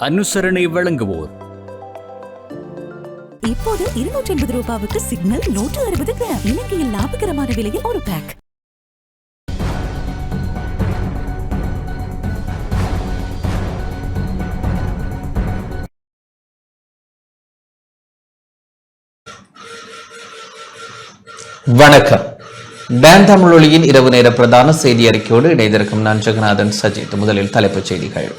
அனுசரணை வழங்குவோர். இப்போது 280 ரூபாவுக்கு சிக்னல் 160 கிராம். இலங்கையில் லாபகரமான விலையில் ஒரு பேக். வணக்கம். டான் தமிழொலியின் இரவு நேர பிரதான செய்தி அறிக்கையோடு இணைந்திருக்கும் நான் ஜெகநாதன் சஜித். முதலில் தலைப்புச் செய்திகள்.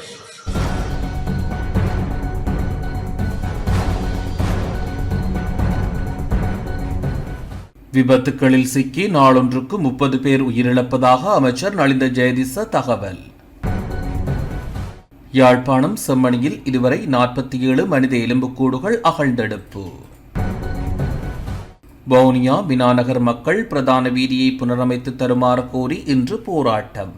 விபத்துகளில் சிக்கி நாளொன்றுக்கு 30 பேர் உயிரிழப்பதாக அமைச்சர் நலிந்த ஜெயதிச தகவல். யாழ்ப்பாணம் செம்மணியில் இதுவரை 47 மனித எலும்புக்கூடுகள் அகழ்ந்தெடுப்பு. வவுனியா வினாநகர் மக்கள் பிரதான வீதியை புனரமைத்து தருமாறு கோரி இன்று போராட்டம்.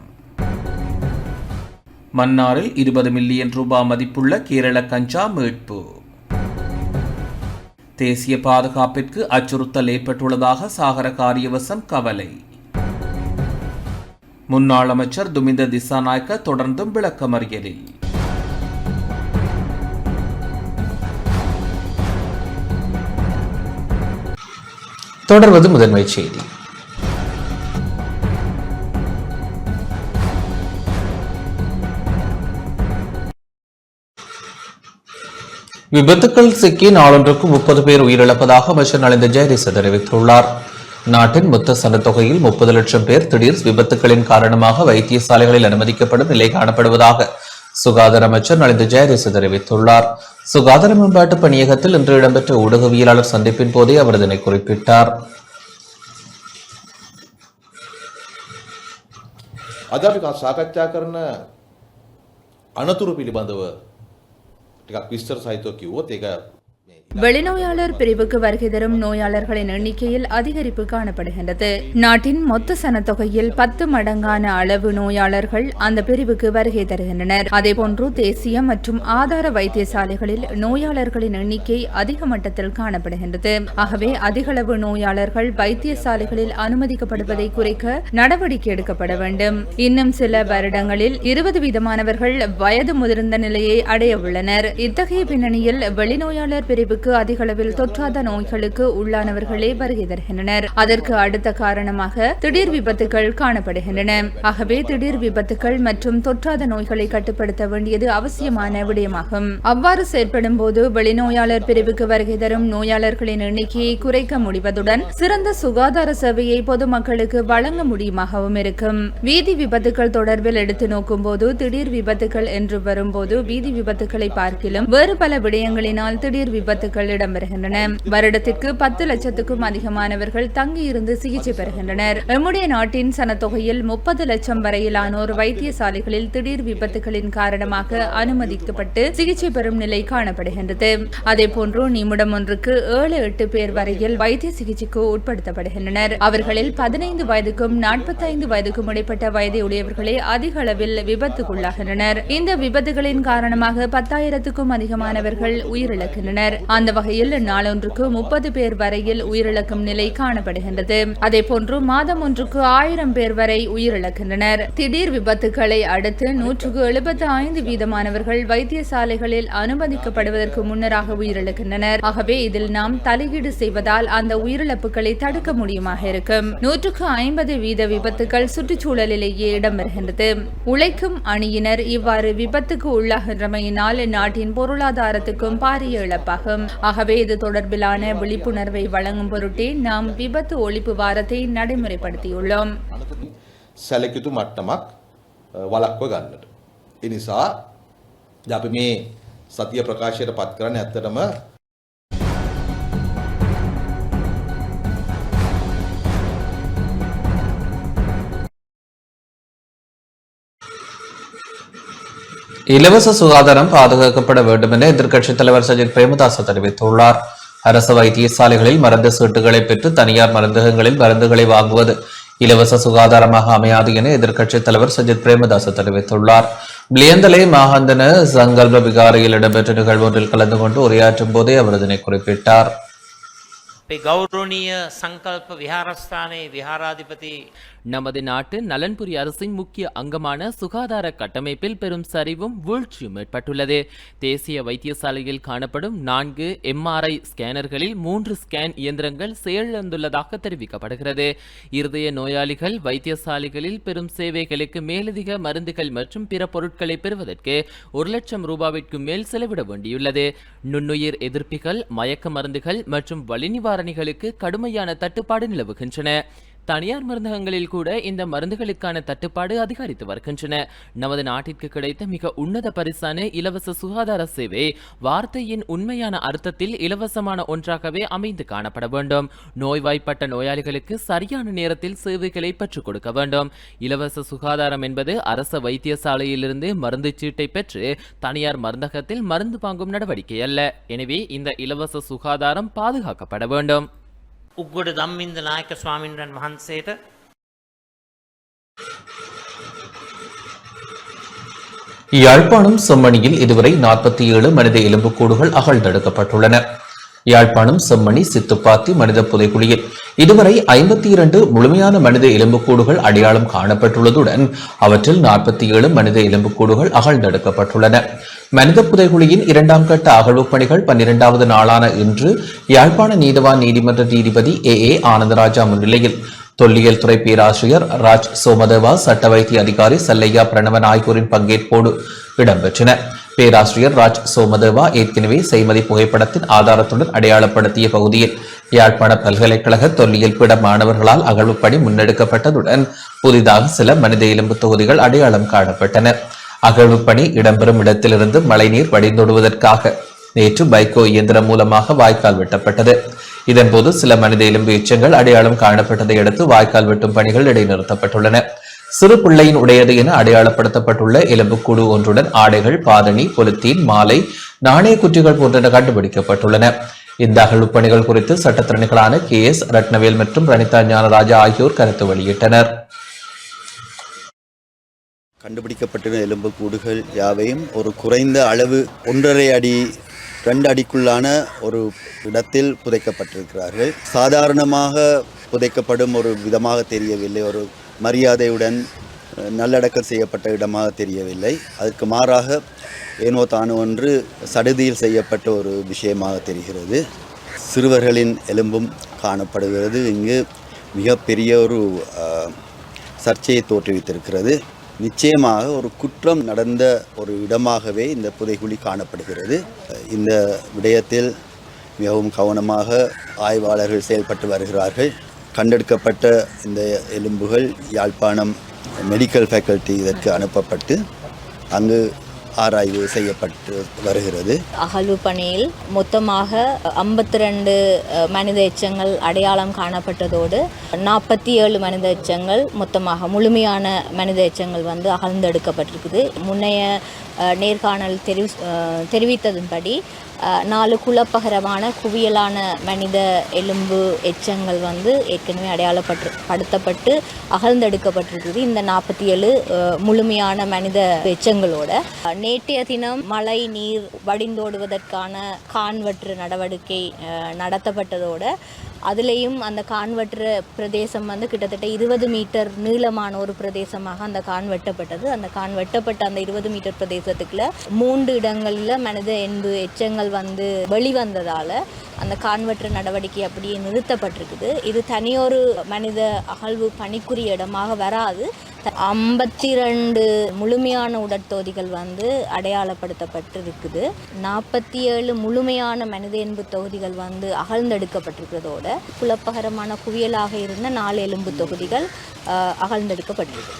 மன்னாரில் 20 மில்லியன் ரூபாய் மதிப்புள்ள கேரள கஞ்சா மீட்பு. தேசிய பாதுகாப்பிற்கு அச்சுறுத்தல் ஏற்பட்டுள்ளதாக சாகர காரியவசம் கவலை. முன்னாள் அமைச்சர் துமிந்த திசாநாயக்க தொடர்ந்தும் விளக்கமறியலில். தொடர்வது முதன்மை செய்தி. விபத்துக்கள் சிக்கி நாளொன்றுக்கு 30 பேர் உயிரிழப்பதாக அமைச்சர் நலிந்த ஜெயதிச தெரிவித்துள்ளார். நாட்டின் மொத்த சனத்தொகையில் 30 லட்சம் பேர் திடீர் விபத்துக்களின் காரணமாக வைத்தியசாலைகளில் அனுமதிக்கப்படும் நிலை காணப்படுவதாக சுகாதார அமைச்சர் நலிந்த ஜெயதிச தெரிவித்துள்ளார். சுகாதார மேம்பாட்டு பணியகத்தில் இன்று இடம்பெற்ற ஊடகவியலாளர் சந்திப்பின் போதே அவர் இதனை குறிப்பிட்டார். අද අපි සාකච්ඡා කරන අනතුරු පිළිබඳව ටිකක් විස්තර සහිතව කිව්වොත් ඒක வெளிநோயாளர் பிரிவுக்கு வருகை தரும் நோயாளர்களின் எண்ணிக்கையில் அதிகரிப்பு காணப்படுகின்றது. நாட்டின் மொத்த சனத்தொகையில் 10 மடங்கான அளவு நோயாளர்கள் அந்த பிரிவுக்கு வருகை தருகின்றனர். அதேபோன்று தேசிய மற்றும் ஆதார வைத்தியசாலைகளில் நோயாளர்களின் எண்ணிக்கை அதிக மட்டத்தில் காணப்படுகின்றது. ஆகவே அதிகளவு நோயாளர்கள் வைத்தியசாலைகளில் அனுமதிக்கப்படுவதை குறைக்க நடவடிக்கை எடுக்கப்பட வேண்டும். இன்னும் சில வருடங்களில் 20 வீதமானவர்கள் வயது முதிர்ந்த நிலையை அடைய உள்ளனர். இத்தகைய பின்னணியில் வெளிநோயாளர் பிரிவு அதிக அளவில் தொற்றாத நோய்களுக்கு உள்ளானவர்களே வருகை தருகின்றனர். அதற்கு அடுத்த காரணமாக திடீர் விபத்துகள் காணப்படுகின்றன. ஆகவே திடீர் விபத்துகள் மற்றும் தொற்றாத நோய்களை கட்டுப்படுத்த வேண்டியது அவசியமான விடயமாகும். அவ்வாறு செயற்படும் போது வெளிநோயாளர் பிரிவுக்கு வருகை தரும் நோயாளர்களின் எண்ணிக்கையை குறைக்க முடிவதுடன் சிறந்த சுகாதார சேவையை பொதுமக்களுக்கு வழங்க முடியுமாகவும் இருக்கும். வீதி விபத்துகள் தொடர்பில் எடுத்து நோக்கும் போது திடீர் விபத்துகள் என்று வரும்போது வீதி விபத்துகளை பார்க்கிலும் வேறு பல விடயங்களினால் திடீர் விபத்துகள் இடம்பெறுகின்றன. வருடத்திற்கு 10 லட்சத்துக்கும் அதிகமானவர்கள் தங்கியிருந்து சிகிச்சை பெறுகின்றனர். நம்முடைய நாட்டின் சனத்தொகையில் 30 லட்சம் வரையிலானோர் வைத்தியசாலைகளில் திடீர் விபத்துகளின் காரணமாக அனுமதிக்கப்பட்டு சிகிச்சை பெறும் நிலை காணப்படுகின்றது. அதேபோன்று நிமிடம் ஒன்றுக்கு 7-8 பேர் வரையில் வைத்திய சிகிச்சைக்கு உட்படுத்தப்படுகின்றனர். அவர்களில் 15 வயதுக்கும் 45 வயதுக்கும் இடைப்பட்ட வயதை உடையவர்களே அதிக அளவில் விபத்துக்குள்ளாகின்றனர். இந்த விபத்துகளின் காரணமாக 10,000க்கும் அதிகமானவர்கள் உயிரிழக்கின்றனர். அந்த வகையில் நாளொன்றுக்கு 30 பேர் வரையில் உயிரிழக்கும் நிலை காணப்படுகின்றது. அதேபோன்று மாதம் ஒன்றுக்கு 1000 பேர் வரை உயிரிழக்கின்றனர். திடீர் விபத்துக்களை அடுத்து 175 வீதமானவர்கள் வைத்தியசாலைகளில் அனுமதிக்கப்படுவதற்கு முன்னராக உயிரிழக்கின்றனர். ஆகவே இதில் நாம் தலையீடு செய்வதால் அந்த உயிரிழப்புகளை தடுக்க முடியுமாக இருக்கும். 150 வீத விபத்துக்கள் சுற்றுச்சூழலிலேயே இடம்பெறுகின்றது. உழைக்கும் அணியினர் இவ்வாறு விபத்துக்கு உள்ளாகின்றமையினால் நாட்டின் பொருளாதாரத்துக்கும் பாரிய இழப்பாகும். ஆகவே இது தொடர்பிலான விழிப்புணர்வை வழங்கும் பொருட்டே நாம் விபத்து ஒழிப்பு வாரத்தை நடைமுறைப்படுத்தியுள்ளோம். සැලකියුතු මට්ටමක් වළක්ව ගන්නට. ඒ නිසා අපි මේ සතිය ප්‍රකාශයට පත් කරන්නේ ඇත්තටම இலவச சுகாதாரம் பாதுகாக்கப்பட வேண்டும் என எதிர்க்கட்சித் தலைவர் சஜித் பிரேமதாச தெரிவித்துள்ளார். அரசு வைத்தியசாலைகளில் மருந்து சீட்டுகளை பெற்று தனியார் மருந்தகங்களில் மருந்துகளை வாங்குவது இலவச சுகாதாரமாக அமையாது என எதிர்க்கட்சித் தலைவர் சஜித் பிரேமதாச தெரிவித்துள்ளார். பிளியந்தலை மாகந்தன சங்கல்ப விகாரையில் இடம்பெற்ற நிகழ்வு ஒன்றில் கலந்து கொண்டு உரையாற்றும் போதே அவர் இதனை குறிப்பிட்டார். ගෞරවනීය සංකල්ප විහාරස්ථානයේ විහාරාධිපති நமது நாட்டு நலன்புரி அரசின் முக்கிய அங்கமான சுகாதார கட்டமைப்பில் பெரும் சரிவும் வீழ்ச்சியும் ஏற்பட்டுள்ளது. தேசிய வைத்தியசாலையில் காணப்படும் 4 MRI ஸ்கேனர்களில் 3 ஸ்கேன் இயந்திரங்கள் செயலிழந்துள்ளதாக தெரிவிக்கப்படுகிறது. இருதய நோயாளிகள் வைத்தியசாலைகளில் பெரும் சேவைகளுக்கு மேலதிக மருந்துகள் மற்றும் பிற பொருட்களை பெறுவதற்கு 1 லட்சம் ரூபாவிற்கு மேல் செலவிட வேண்டியுள்ளது. நுண்ணுயிர் எதிர்ப்பிகள், மயக்க மருந்துகள் மற்றும் வலி நிவாரணிகளுக்கு கடுமையான தட்டுப்பாடு நிலவுகின்றன. தனியார் மருந்தகங்களில் கூட இந்த மருந்துகளுக்கான தட்டுப்பாடு அதிகரித்து வருகின்றன. நமது நாட்டிற்கு கிடைத்த மிக உன்னத பரிசான இலவச சுகாதார சேவை வார்த்தையின் உண்மையான அர்த்தத்தில் இலவசமான ஒன்றாகவே அமைந்து காணப்பட வேண்டும். நோய்வாய்ப்பட்ட நோயாளிகளுக்கு சரியான நேரத்தில் சேவைகளை பெற்றுக் கொடுக்க வேண்டும். இலவச சுகாதாரம் என்பது அரச வைத்தியசாலையிலிருந்து மருந்து சீட்டை பெற்று தனியார் மருந்தகத்தில் மருந்து வாங்கும் நடவடிக்கை அல்ல. எனவே இந்த இலவச சுகாதாரம் பாதுகாக்கப்பட வேண்டும். උග්ගොඩ ධම්මින්ද නායක ස්වාමින්වයන් වහන්සේට யாழ்ப்பாணம் செம்மணியில் இதுவரை 47 மனித எலும்புக்கூடுகள் அகழ்ந்தெடுக்கப்பட்டுள்ளன. யாழ்ப்பாணம் செம்மணி சித்துப்பாத்தி மனித புதைக்குழியில் இதுவரை 52 முழுமையான மனித எலும்புக்கூடுகள் அடையாளம் காணப்பட்டுள்ளதுடன் அவற்றில் 47 மனித எலும்புக்கூடுகள் அகழ்ந்தெடுக்கப்பட்டுள்ளன. மனித புதைகுழியின் 2ஆம் கட்ட அகழ்வு பணிகள் 12வது நாளான இன்று யாழ்ப்பாண நீதவான் நீதிமன்ற நீதிபதி ஏ ஆனந்தராஜா முன்னிலையில் தொல்லியல் துறை பேராசிரியர் ராஜ் சோமதேவா, சட்ட வைத்திய அதிகாரி சல்லையா பிரணவன் ஆகியோரின் பங்கேற்போடு இடம்பெற்றன. பேராசிரியர் ராஜ் சோமதேவா ஏற்கனவே செய்மதி புகைப்படத்தின் ஆதாரத்துடன் அடையாளப்படுத்திய பகுதியில் யாழ்ப்பாண பல்கலைக்கழக தொல்லியல் பீட மாணவர்களால் அகழ்வு பணி முன்னெடுக்கப்பட்டதுடன் புதிதாக சில மனித எலும்பு தொகுதிகள் அடையாளம் காணப்பட்டன. அகழ்வு பணி இடம்பெறும் இடத்திலிருந்து மழைநீர் வடிந்தோடுவதற்காக நேற்று பைக்கோ இயந்திரம் மூலமாக வாய்க்கால் வெட்டப்பட்டது. இதன்போது சில மனித எலும்பு எச்சங்கள் அடையாளம் காணப்பட்டதை அடுத்து வாய்க்கால் வெட்டும் பணிகள் இடைநிறுத்தப்பட்டுள்ளன. சிறு பிள்ளையின் உடையது என அடையாளப்படுத்தப்பட்டுள்ள எலும்புக்கூடு ஒன்றுடன் ஆடைகள், பாதணி, பொலித்தீன், மாலை, நாணய குற்றிகள் போன்றன கண்டுபிடிக்கப்பட்டுள்ளன. இந்த அகழ்வு பணிகள் குறித்து சட்டத்திறனிகளான KS ரத்னவேல் மற்றும் ரணிதா ஞானராஜா ஆகியோர் கருத்து வெளியிட்டனர். கண்டுபிடிக்கப்பட்ட எலும்புக்கூடுகள் யாவையும் ஒரு குறைந்த அளவு 1.5 அடி 2 அடிக்குள்ளான ஒரு இடத்தில் புதைக்கப்பட்டிருக்கிறார்கள். சாதாரணமாக புதைக்கப்படும் ஒரு விதமாக தெரியவில்லை, ஒரு மரியாதையுடன் நல்லடக்கம் செய்யப்பட்ட இடமாக தெரியவில்லை. அதற்கு மாறாக ஏனோ தானோ ஒன்று சடுதியில் செய்யப்பட்ட ஒரு விஷயமாக தெரிகிறது. சிறுவர்களின் எலும்பும் காணப்படுகிறது. இங்கு மிகப்பெரிய ஒரு சர்ச்சையை தோற்றுவித்திருக்கிறது. நிச்சயமாக ஒரு குற்றம் நடந்த ஒரு இடமாகவே இந்த புதைகுழி காணப்படுகிறது. இந்த விடயத்தில் மிகவும் கவனமாக ஆய்வாளர்கள் செயல்பட்டு வருகிறார்கள். கண்டெடுக்கப்பட்ட இந்த எலும்புகள் யாழ்ப்பாணம் மெடிக்கல் ஃபேக்கல்டி இதற்கு அனுப்பப்பட்டு அங்கு ஆராய்வு செய்யப்பட்டு வருகிறது. அகழ்வு பணியில் மொத்தமாக 52 மனித எச்சங்கள் அடையாளம் காணப்பட்டதோடு 47 மனித எச்சங்கள் மொத்தமாக முழுமையான மனித எச்சங்கள் அகழ்ந்தெடுக்கப்பட்டிருக்குது. முன்னைய நேர்காணல் தெரிவித்ததன்படி 4 குழப்பகரமான குவியலான மனித எலும்பு எச்சங்கள் ஏற்கனவே அடையாளப்படுத்தப்பட்டு அகழ்ந்தெடுக்கப்பட்டிருக்குது. இந்த 47 முழுமையான மனித எச்சங்களோட நேற்றைய தினம் மழை நீர் வடிந்தோடுவதற்கான கான்வெற்று நடவடிக்கை நடத்தப்பட்டதோட அதுலேயும் அந்த கான்வெற்ற பிரதேசம் கிட்டத்தட்ட 20 மீட்டர் நீளமான ஒரு பிரதேசமாக அந்த கான் வெட்டப்பட்டது. அந்த கான் வெட்டப்பட்ட அந்த 20 மீட்டர் பிரதேசத்துக்குள்ள 3 இடங்களில் மனித எலும்பு எச்சங்கள் வெளிவந்ததால அந்த கான்வெற்ற நடவடிக்கை அப்படியே நிறுத்தப்பட்டிருக்குது. இது தனியொரு மனித அகழ்வு பணிக்குரிய இடமாக வராது. 52 முழுமையான உடற்தொகுதிகள் அடையாளப்படுத்தப்பட்டிருக்குது. 47 முழுமையான மனித எலும்பு தொகுதிகள் அகழ்ந்தெடுக்கப்பட்டிருக்கிறதோட குழப்பகரமான குவியலாக இருந்த 4 எலும்பு தொகுதிகள் அகழ்ந்தெடுக்கப்பட்டிருக்கு.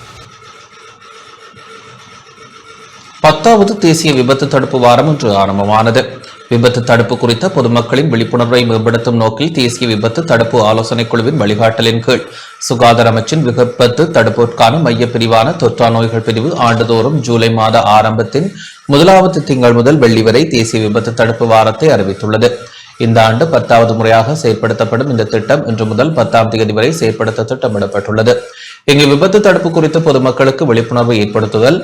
10வது தேசிய விபத்து தடுப்பு வாரம் இன்று ஆரம்பமானது. விபத்து தடுப்பு குறித்த பொதுமக்களின் விழிப்புணர்வை மேம்படுத்தும் நோக்கில் தேசிய விபத்து தடுப்பு ஆலோசனைக் குழுவின் வழிகாட்டலின் கீழ் சுகாதார அமைச்சின் விபத்து தடுப்புக்கான மைய பிரிவான தொற்றா நோய்கள் பிரிவு ஆண்டுதோறும் ஜூலை மாத ஆரம்பத்தின் 1வது திங்கள் முதல் வெள்ளி வரை தேசிய விபத்து தடுப்பு வாரத்தை அறிவித்துள்ளது. இந்த ஆண்டு 10வது முறையாக செயற்படுத்தப்படும் இந்த திட்டம் இன்று முதல் 10ஆம் தேதி வரை செயற்படுத்த திட்டமிடப்பட்டுள்ளது. இங்கு விபத்து தடுப்பு குறித்து பொதுமக்களுக்கு விழிப்புணர்வை ஏற்படுத்துதல்,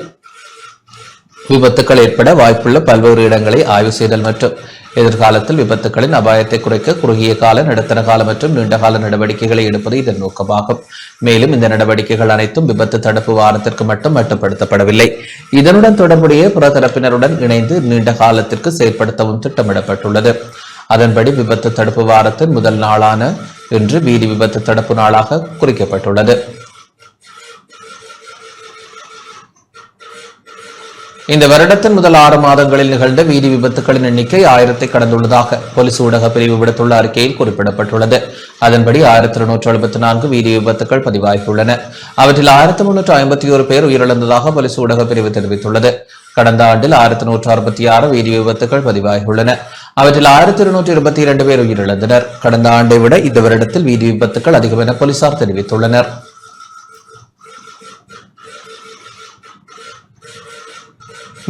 விபத்துக்கள் ஏற்பட வாய்ப்புள்ள பல்வேறு இடங்களை ஆய்வு செய்தல் மற்றும் எதிர்காலத்தில் விபத்துகளின் அபாயத்தை குறைக்க குறுகிய கால, நடுத்தர கால மற்றும் நீண்டகால நடவடிக்கைகளை எடுப்பது இதன் நோக்கமாகும். மேலும் இந்த நடவடிக்கைகள் அனைத்தும் விபத்து தடுப்பு வாரத்திற்கு மட்டும் மட்டுப்படுத்தப்படவில்லை. இதனுடன் தொடர்புடைய பிற தரப்பினருடன் இணைந்து நீண்ட காலத்திற்கு செயற்படுத்தவும் திட்டமிடப்பட்டுள்ளது. அதன்படி விபத்து தடுப்பு வாரத்தின் முதல் நாளான இன்று வீதி விபத்து தடுப்பு நாளாக குறிக்கப்பட்டுள்ளது. இந்த வருடத்தின் முதல் 6 மாதங்களில் நிகழ்ந்த வீதி விபத்துகளின் எண்ணிக்கை 1000 கடந்துள்ளதாக போலீஸ் ஊடக பிரிவு விடுத்துள்ள அறிக்கையில் குறிப்பிடப்பட்டுள்ளது. அதன்படி 1274 வீதி விபத்துகள் பதிவாகியுள்ளன. அவற்றில் 1351 பேர் உயிரிழந்ததாக போலீஸ் ஊடக பிரிவு தெரிவித்துள்ளது. கடந்த ஆண்டில் 1166 வீதி விபத்துகள் பதிவாகியுள்ளன. அவற்றில் 1222 பேர் உயிரிழந்தனர். கடந்த ஆண்டை விட இந்த வருடத்தில் வீதி விபத்துகள் அதிகம் என போலீசார் தெரிவித்துள்ளனர்.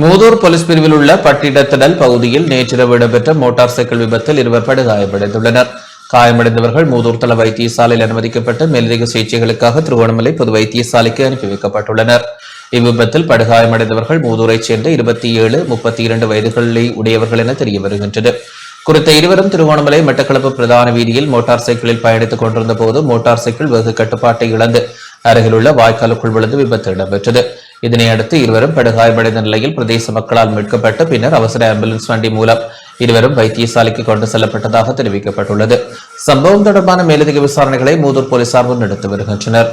மூதூர் போலீஸ் பிரிவில் உள்ள பட்டிடத்திடல் பகுதியில் நேற்றிரவு இடம்பெற்ற மோட்டார் சைக்கிள் விபத்தில் 2 படுகாயமடைந்துள்ளனர். காயமடைந்தவர்கள் மூதூர் தள வைத்தியசாலையில் அனுமதிக்கப்பட்டு மேலதிக சிகிச்சைகளுக்காக திருகோணமலை பொது வைத்தியசாலைக்கு அனுப்பி வைக்கப்பட்டுள்ளனர். இவ்விபத்தில் படுகாயமடைந்தவர்கள் மூதூரைச் சேர்ந்த 27, 32 வயதுகளை உடையவர்கள் என தெரிய வருகின்றது. குறித்த இருவரும் திருகோணமலை மட்டக்களப்பு பிரதான வீதியில் மோட்டார் சைக்கிளில் பயணித்துக் கொண்டிருந்த போது மோட்டார் சைக்கிள் வெகு கட்டுப்பாட்டை இழந்து அருகிலுள்ள வாய்க்காலுக்குள் விழுந்து விபத்து இடம்பெற்றது. இதனையடுத்து இருவரும் படுகாயமடைந்த நிலையில் பிரதேச மக்களால் மீட்கப்பட்டு பின்னர் அவசர ஆம்புலன்ஸ் வண்டி மூலம் இருவரும் வைத்தியசாலைக்கு கொண்டு செல்லப்பட்டதாக தெரிவிக்கப்பட்டுள்ளது. சம்பவம் தொடர்பான மேலதிக விசாரணைகளை மூதூர் போலீசார் முன்னெடுத்து வருகின்றனர்.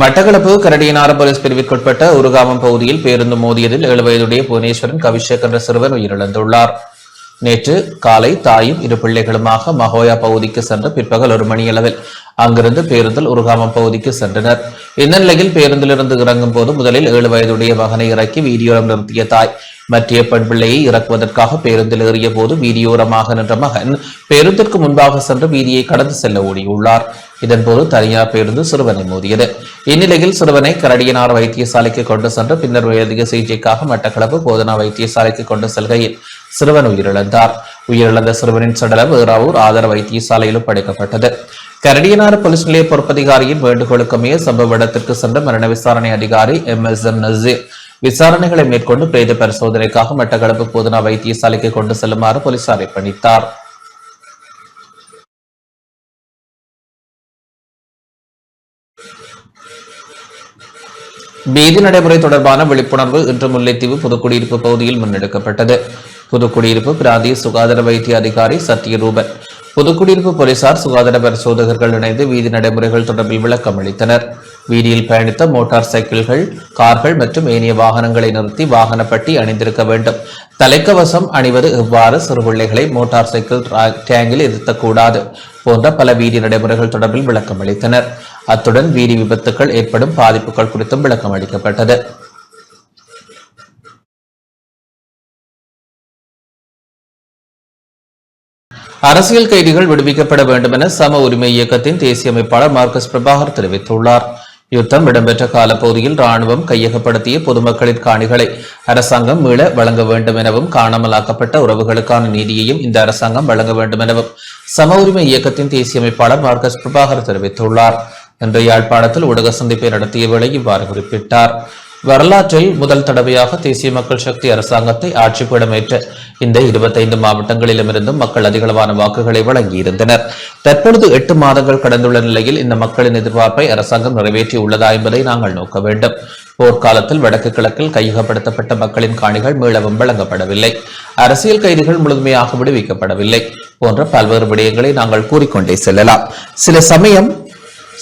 மட்டக்களப்பு கரடியனாறு போலீஸ் பிரிவிற்குட்பட்ட உருகாமம் பகுதியில் பேருந்து மோதியதில் 7 வயதுடைய புவனேஸ்வரன் கவிஷேக் என்ற சிறுவன் உயிரிழந்துள்ளார். நேற்று காலை தாயும் 2 பிள்ளைகளுமாக மகோயா பகுதிக்கு சென்று பிற்பகல் 1 மணியளவில் அங்கிருந்து பேருந்தில் உருகாமம் பகுதிக்கு சென்றனர். இந்த நிலையில் பேருந்திலிருந்து இறங்கும் போது முதலில் 7 வயதுடைய மகனை இறக்கி வீதியோரம் நிறுத்திய தாய் மற்ற பெண் பிள்ளையை இறக்குவதற்காக பேருந்தில் ஏறிய போது வீதியோரமாக நின்ற மகன் பேருந்திற்கு முன்பாக சென்று வீதியை கடந்து செல்ல ஓடியுள்ளார். இதன்போது தனியார் பேருந்து சிறுவனை மோதியது. இந்நிலையில் சிறுவனை கரடியனார் வைத்தியசாலைக்கு கொண்டு சென்று பின்னர் மேலதிக சிகிச்சைக்காக மட்டக்களப்பு போதனா வைத்தியசாலைக்கு கொண்டு செல்கையில் சிறுவன் உயிரிழந்தார். உயிரிழந்த சிறுவனின் சடலம் வேறாவூர் ஆதார வைத்தியசாலையிலும் படைக்கப்பட்டது. கரடியனாறு போலீஸ் நிலைய பொறுப்பதிகாரியின் வேண்டுகோளுக்கமைய சம்பவ இடத்திற்கு சென்ற மரண விசாரணை அதிகாரி MSM நசீர் விசாரணைகளை மேற்கொண்டு பிரேத பரிசோதனைக்காக மட்டக்களப்பு போதனா வைத்தியசாலைக்கு கொண்டு செல்லுமாறு போலீசாரை பணித்தார். வீதி நடைமுறை தொடர்பான விழிப்புணர்வு இன்று முல்லைத்தீவு புதுக்குடியிருப்பு பகுதியில் முன்னெடுக்கப்பட்டது. புதுக்குடியிருப்பு பிராந்திய சுகாதார வைத்திய அதிகாரி சத்யரூபன், புதுக்குடியிருப்பு போலீசார், சுகாதார பரிசோதகர்கள் இணைந்து வீதி நடைமுறைகள் தொடர்பில் விளக்கம் அளித்தனர். வீதியில் பயணித்த மோட்டார் சைக்கிள்கள், கார்கள் மற்றும் ஏனைய வாகனங்களை நிறுத்தி வாகன பட்டி அணிந்திருக்க வேண்டும். தலைக்கவசம் அணிவது எவ்வாறு, சிறுபிள்ளைகளை மோட்டார் சைக்கிள் டேங்கில் இருத்தக்கூடாது போன்ற பல வீதி நடைமுறைகள் தொடர்பில் விளக்கம் அளித்தனர். அத்துடன் வீதி விபத்துக்கள் ஏற்படும் பாதிப்புகள் குறித்தும் விளக்கம் அளிக்கப்பட்டது. அரசியல் கைதிகள் விடுவிக்கப்பட வேண்டும் என சம உரிமை இயக்கத்தின் தேசிய அமைப்பாளர் மார்க்கஸ் பிரபாகர் தெரிவித்துள்ளார். யுத்தம் இடம்பெற்ற காலப்பகுதியில் ராணுவம் கையகப்படுத்திய பொதுமக்களின் காணிகளை அரசாங்கம் மீள வழங்க வேண்டும் எனவும் காணாமலாக்கப்பட்ட உறவுகளுக்கான நீதியையும் இந்த அரசாங்கம் வழங்க வேண்டும் எனவும் சம உரிமை இயக்கத்தின் தேசிய அமைப்பாளர் மார்க்கஸ் பிரபாகர் தெரிவித்துள்ளார். இன்று யாழ்ப்பாணத்தில் ஊடக சந்திப்பை நடத்திய வேளை இவ்வாறு குறிப்பிட்டார். வரலாற்றில் முதல் தடவையாக தேசிய மக்கள் சக்தி அரசாங்கத்தை ஆட்சிப்படமேற்ற இந்த 25 மாவட்டங்களிலுமிருந்தும் மக்கள் அதிகளவான வாக்குகளை வழங்கியிருந்தனர். தற்பொழுது 8 மாதங்கள் கடந்துள்ள நிலையில் இந்த மக்களின் எதிர்பார்ப்பை அரசாங்கம் நிறைவேற்றியுள்ளதா என்பதை நாங்கள் நோக்க வேண்டும். போர்க்காலத்தில் வடக்கு கிழக்கில் கையகப்படுத்தப்பட்ட மக்களின் காணிகள் மீளவும் வழங்கப்படவில்லை, அரசியல் கைதிகள் முழுமையாக விடுவிக்கப்படவில்லை போன்ற பல்வேறு விடயங்களை நாங்கள் கூறிக்கொண்டே செல்லலாம். சில சமயம்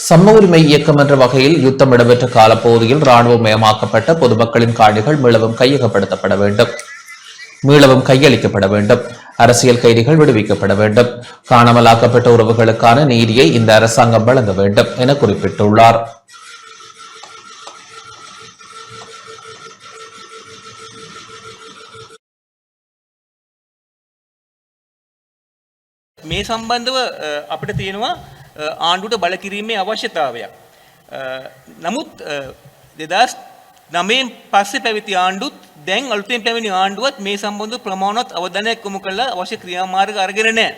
சம உரிமை இயக்கம் என்ற வகையில் யுத்தம் இடம்பெற்ற காலப்பகுதியில் ராணுவமயமாக்கப்பட்ட பொதுமக்களின் காணிகள் மீளவும் கையகப்படுத்தப்பட வேண்டும், மீளவும் கையளிக்கப்பட வேண்டும், அரசியல் கைதிகள் விடுவிக்கப்பட வேண்டும், காணாமலாக்கப்பட்ட உறவுகளுக்கான நீதியை இந்த அரசாங்கம் வழங்க வேண்டும் என குறிப்பிட்டுள்ளார். මේ සම්බන්ධව අපිට තියෙනවා ආණ්ඩුවට බල කිරීමේ අවශ්‍යතාවයක්. නමුත් 2009 පස්සේ පැවති ආණ්ඩුත් දැන් අලුතෙන් පැමිණි ආණ්ඩුවත් මේ සම්බන්ධව ප්‍රමාණවත් අවධානයක් යොමු කළා අවශ්‍ය ක්‍රියාමාර්ග අරගෙන නැහැ.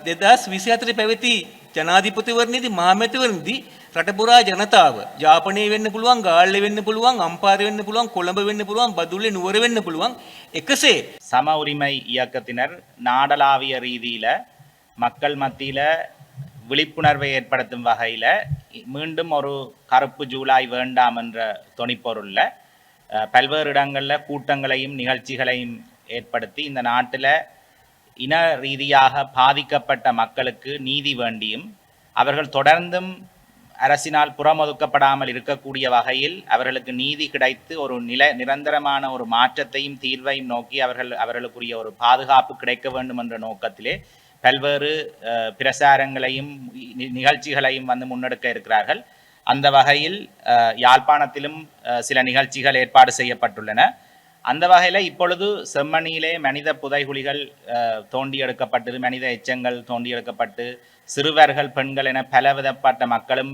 2024 පැවති ජනාධිපතිවරණයේදී මහමැතිවරණයේදී රටපුරා ජනතාව ජාපනයේ වෙන්න පුළුවන්, ගාල්ලේ වෙන්න පුළුවන්, අම්පාරේ වෙන්න පුළුවන්, කොළඹ වෙන්න පුළුවන්, බදුල්ලේ නුවර වෙන්න පුළුවන් එකසේ சம உரிமை இயக்கத்தினர் நாடளாவிய ரீதியில் மக்கள் மத்தியில் விழிப்புணர்வை ஏற்படுத்தும் வகையில் மீண்டும் ஒரு கருப்பு ஜூலை வேண்டாம் என்ற தொனிப்பொருளில் பல்வேறு இடங்களில் கூட்டங்களையும் நிகழ்ச்சிகளையும் ஏற்படுத்தி இந்த நாட்டில் இன ரீதியாக பாதிக்கப்பட்ட மக்களுக்கு நீதி வேண்டியும் அவர்கள் தொடர்ந்தும் அரசினால் புறமொதுக்கப்படாமல் இருக்கக்கூடிய வகையில் அவர்களுக்கு நீதி கிடைத்து ஒரு நிரந்தரமான ஒரு மாற்றத்தையும் தீர்வையும் நோக்கி அவர்களுக்குரிய ஒரு பாதுகாப்பு கிடைக்க வேண்டும் என்ற நோக்கத்திலே பல்வேறு பிரசாரங்களையும் நிகழ்ச்சிகளையும் முன்னெடுக்க இருக்கிறார்கள். அந்த வகையில் யாழ்ப்பாணத்திலும் சில நிகழ்ச்சிகள் ஏற்பாடு செய்யப்பட்டுள்ளன. அந்த வகையில் இப்பொழுது செம்மணியிலே மனித புதைகுழிகள் தோண்டி எடுக்கப்பட்டு, மனித எச்சங்கள் தோண்டி எடுக்கப்பட்டு, சிறுவர்கள், பெண்கள் என பலவிதப்பட்ட மக்களும்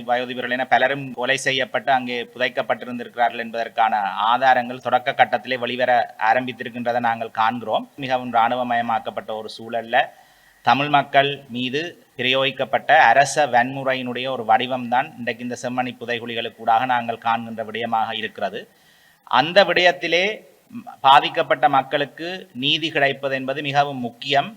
வயோதிபர்கள் என பலரும் கொலை செய்யப்பட்டு அங்கே புதைக்கப்பட்டிருந்திருக்கிறார்கள் என்பதற்கான ஆதாரங்கள் தொடக்க கட்டத்திலே வெளிவர ஆரம்பித்திருக்கின்றதை நாங்கள் காண்கிறோம். மிகவும் இராணுவமயமாக்கப்பட்ட ஒரு சூழல்ல தமிழ் மக்கள் மீது பிரயோகிக்கப்பட்ட அரச வன்முறையினுடைய ஒரு வடிவம்தான் இன்றைக்கு இந்த செம்மணி புதைகுழிகளுக்கூடாக நாங்கள் காண்கின்ற விடயமாக இருக்கிறது. அந்த விடயத்திலே பாதிக்கப்பட்ட மக்களுக்கு நீதி கிடைப்பது என்பது மிகவும் முக்கியம்.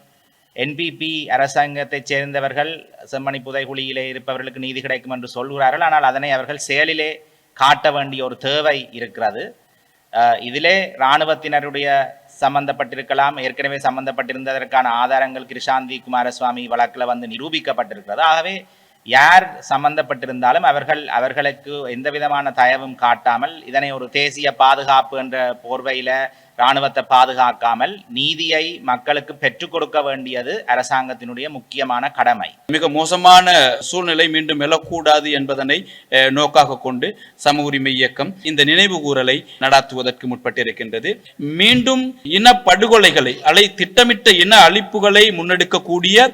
என்பிபி அரசாங்கத்தைச் சேர்ந்தவர்கள் செம்மணி புதைகுழியிலே இருப்பவர்களுக்கு நீதி கிடைக்கும் என்று சொல்கிறார்கள். ஆனால் அதனை அவர்கள் செயலிலே காட்ட வேண்டிய ஒரு தேவை இருக்கிறது. இதிலே இராணுவத்தினருடைய சம்பந்தப்பட்டிருக்கலாம், ஏற்கனவே சம்பந்தப்பட்டிருந்ததற்கான ஆதாரங்கள் கிருஷாந்தி குமாரசுவாமி வழக்கில் நிரூபிக்கப்பட்டிருக்கிறது. ஆகவே யார் சம்பந்தப்பட்டிருந்தாலும் அவர்களுக்கு எந்த விதமான தயவும் காட்டாமல் இதனை ஒரு தேசிய பாதுகாப்பு என்ற போர்வையில் இராணுவத்தை பாதுகாக்காமல் நீதியை மக்களுக்கு பெற்றுக் கொடுக்க வேண்டியது அரசாங்கத்தினுடைய முக்கியமான கடமை. மிக மோசமான சூழ்நிலை மீண்டும் எழக்கூடாது என்பதனை நோக்காக கொண்டு சம உரிமை இயக்கம் இந்த நினைவு கூறலை நடாத்துவதற்கு முற்பட்டிருக்கின்றது. மீண்டும் இன படுகொலைகளை திட்டமிட்ட இன அழிப்புகளை முன்னெடுக்கக்கூடிய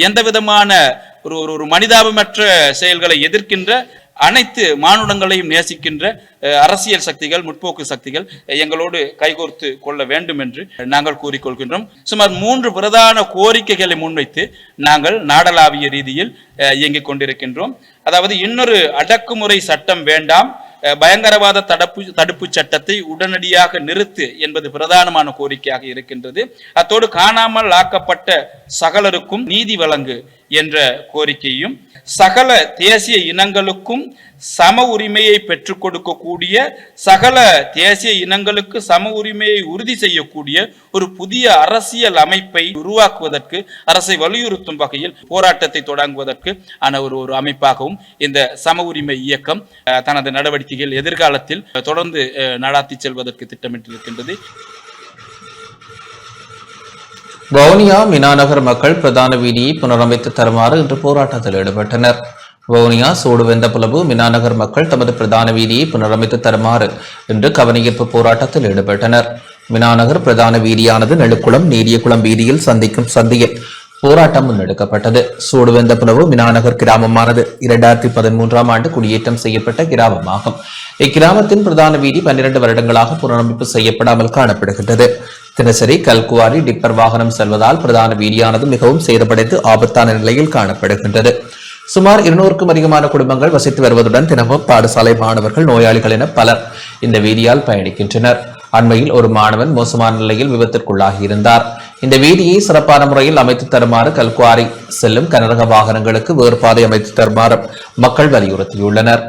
எந்த விதமான ஒரு மனிதாபமற்ற செயல்களை எதிர்க்கின்ற அனைத்து மானுடங்களையும் நேசிக்கின்ற அரசியல் சக்திகள், முற்போக்கு சக்திகள் எங்களோடு கைகோர்த்து கொள்ள வேண்டும் என்று நாங்கள் கூறிக்கொள்கின்றோம். சுமார் 3 பிரதான கோரிக்கைகளை முன்வைத்து நாங்கள் நாடளாவிய ரீதியில் இயங்கிக் கொண்டிருக்கின்றோம். அதாவது, இன்னொரு அடக்குமுறை சட்டம் வேண்டாம், பயங்கரவாத தடுப்பு சட்டத்தை உடனடியாக நிறுத்து என்பது பிரதானமான கோரிக்கையாக இருக்கின்றது. அத்தோடு காணாமல் ஆக்கப்பட்ட சகலருக்கும் நீதி வழங்கு என்ற கோரிக்கையும், சகல தேசிய இனங்களுக்கும் சம உரிமையை பெற்றுக் கொடுக்கக்கூடிய, சகல தேசிய இனங்களுக்கு சம உரிமையை உறுதி செய்யக்கூடிய ஒரு புதிய அரசியல் அமைப்பை உருவாக்குவதற்கு அரசை வலியுறுத்தும் வகையில் போராட்டத்தை தொடங்குவதற்கு ஒரு அமைப்பாகவும் இந்த சம உரிமை இயக்கம் தனது நடவடிக்கைகள் எதிர்காலத்தில் தொடர்ந்து நடாத்தி செல்வதற்கு திட்டமிட்டிருக்கின்றது. வவுனியா மினாநகர் மக்கள் பிரதான வீதியை புனரமைத்து தருமாறு இன்று போராட்டத்தில் ஈடுபட்டனர். வவுனியா சூடுவெந்தபுலவு மினாநகர் மக்கள் தமது பிரதான வீதியை புனரமைத்து தருமாறு இன்று கவனஈர்ப்பு போராட்டத்தில் ஈடுபட்டனர். மினாநகர் பிரதான வீதியானது நெடுக்குளம் நீரியகுளம் வீதியில் சந்திக்கும் சந்தியில் போராட்டம் முன்னெடுக்கப்பட்டது. சூடுவெந்தபுலவு மினாநகர் கிராமமானது 2013ஆம் ஆண்டு குடியேற்றம் செய்யப்பட்ட கிராமமாகும். இக்கிராமத்தின் பிரதான வீதி 12 வருடங்களாக புனரமைப்பு செய்யப்படாமல் காணப்படுகின்றது. தினசரி கல்குவாரி டிப்பர் வாகனம் செல்வதால் பிரதான வீதியானது மிகவும் சேதமடைந்து ஆபத்தான நிலையில் காணப்படுகின்றது. சுமார் 200க்கும் அதிகமான குடும்பங்கள் வசித்து வருவதுடன் தினமும் பாடசாலை மாணவர்கள், நோயாளிகள் என பலர் இந்த வீதியால் பயணிக்கின்றனர். அண்மையில் ஒரு மாணவன் மோசமான நிலையில் விபத்திற்குள்ளாகி இருந்தார். இந்த வீதியை சிறப்பான முறையில் அமைத்து தருமாறு கல்குவாரி செல்லும் கனரக வாகனங்களுக்கு வேறு பாதை அமைத்து தருமாறு மக்கள் வலியுறுத்தியுள்ளனர்.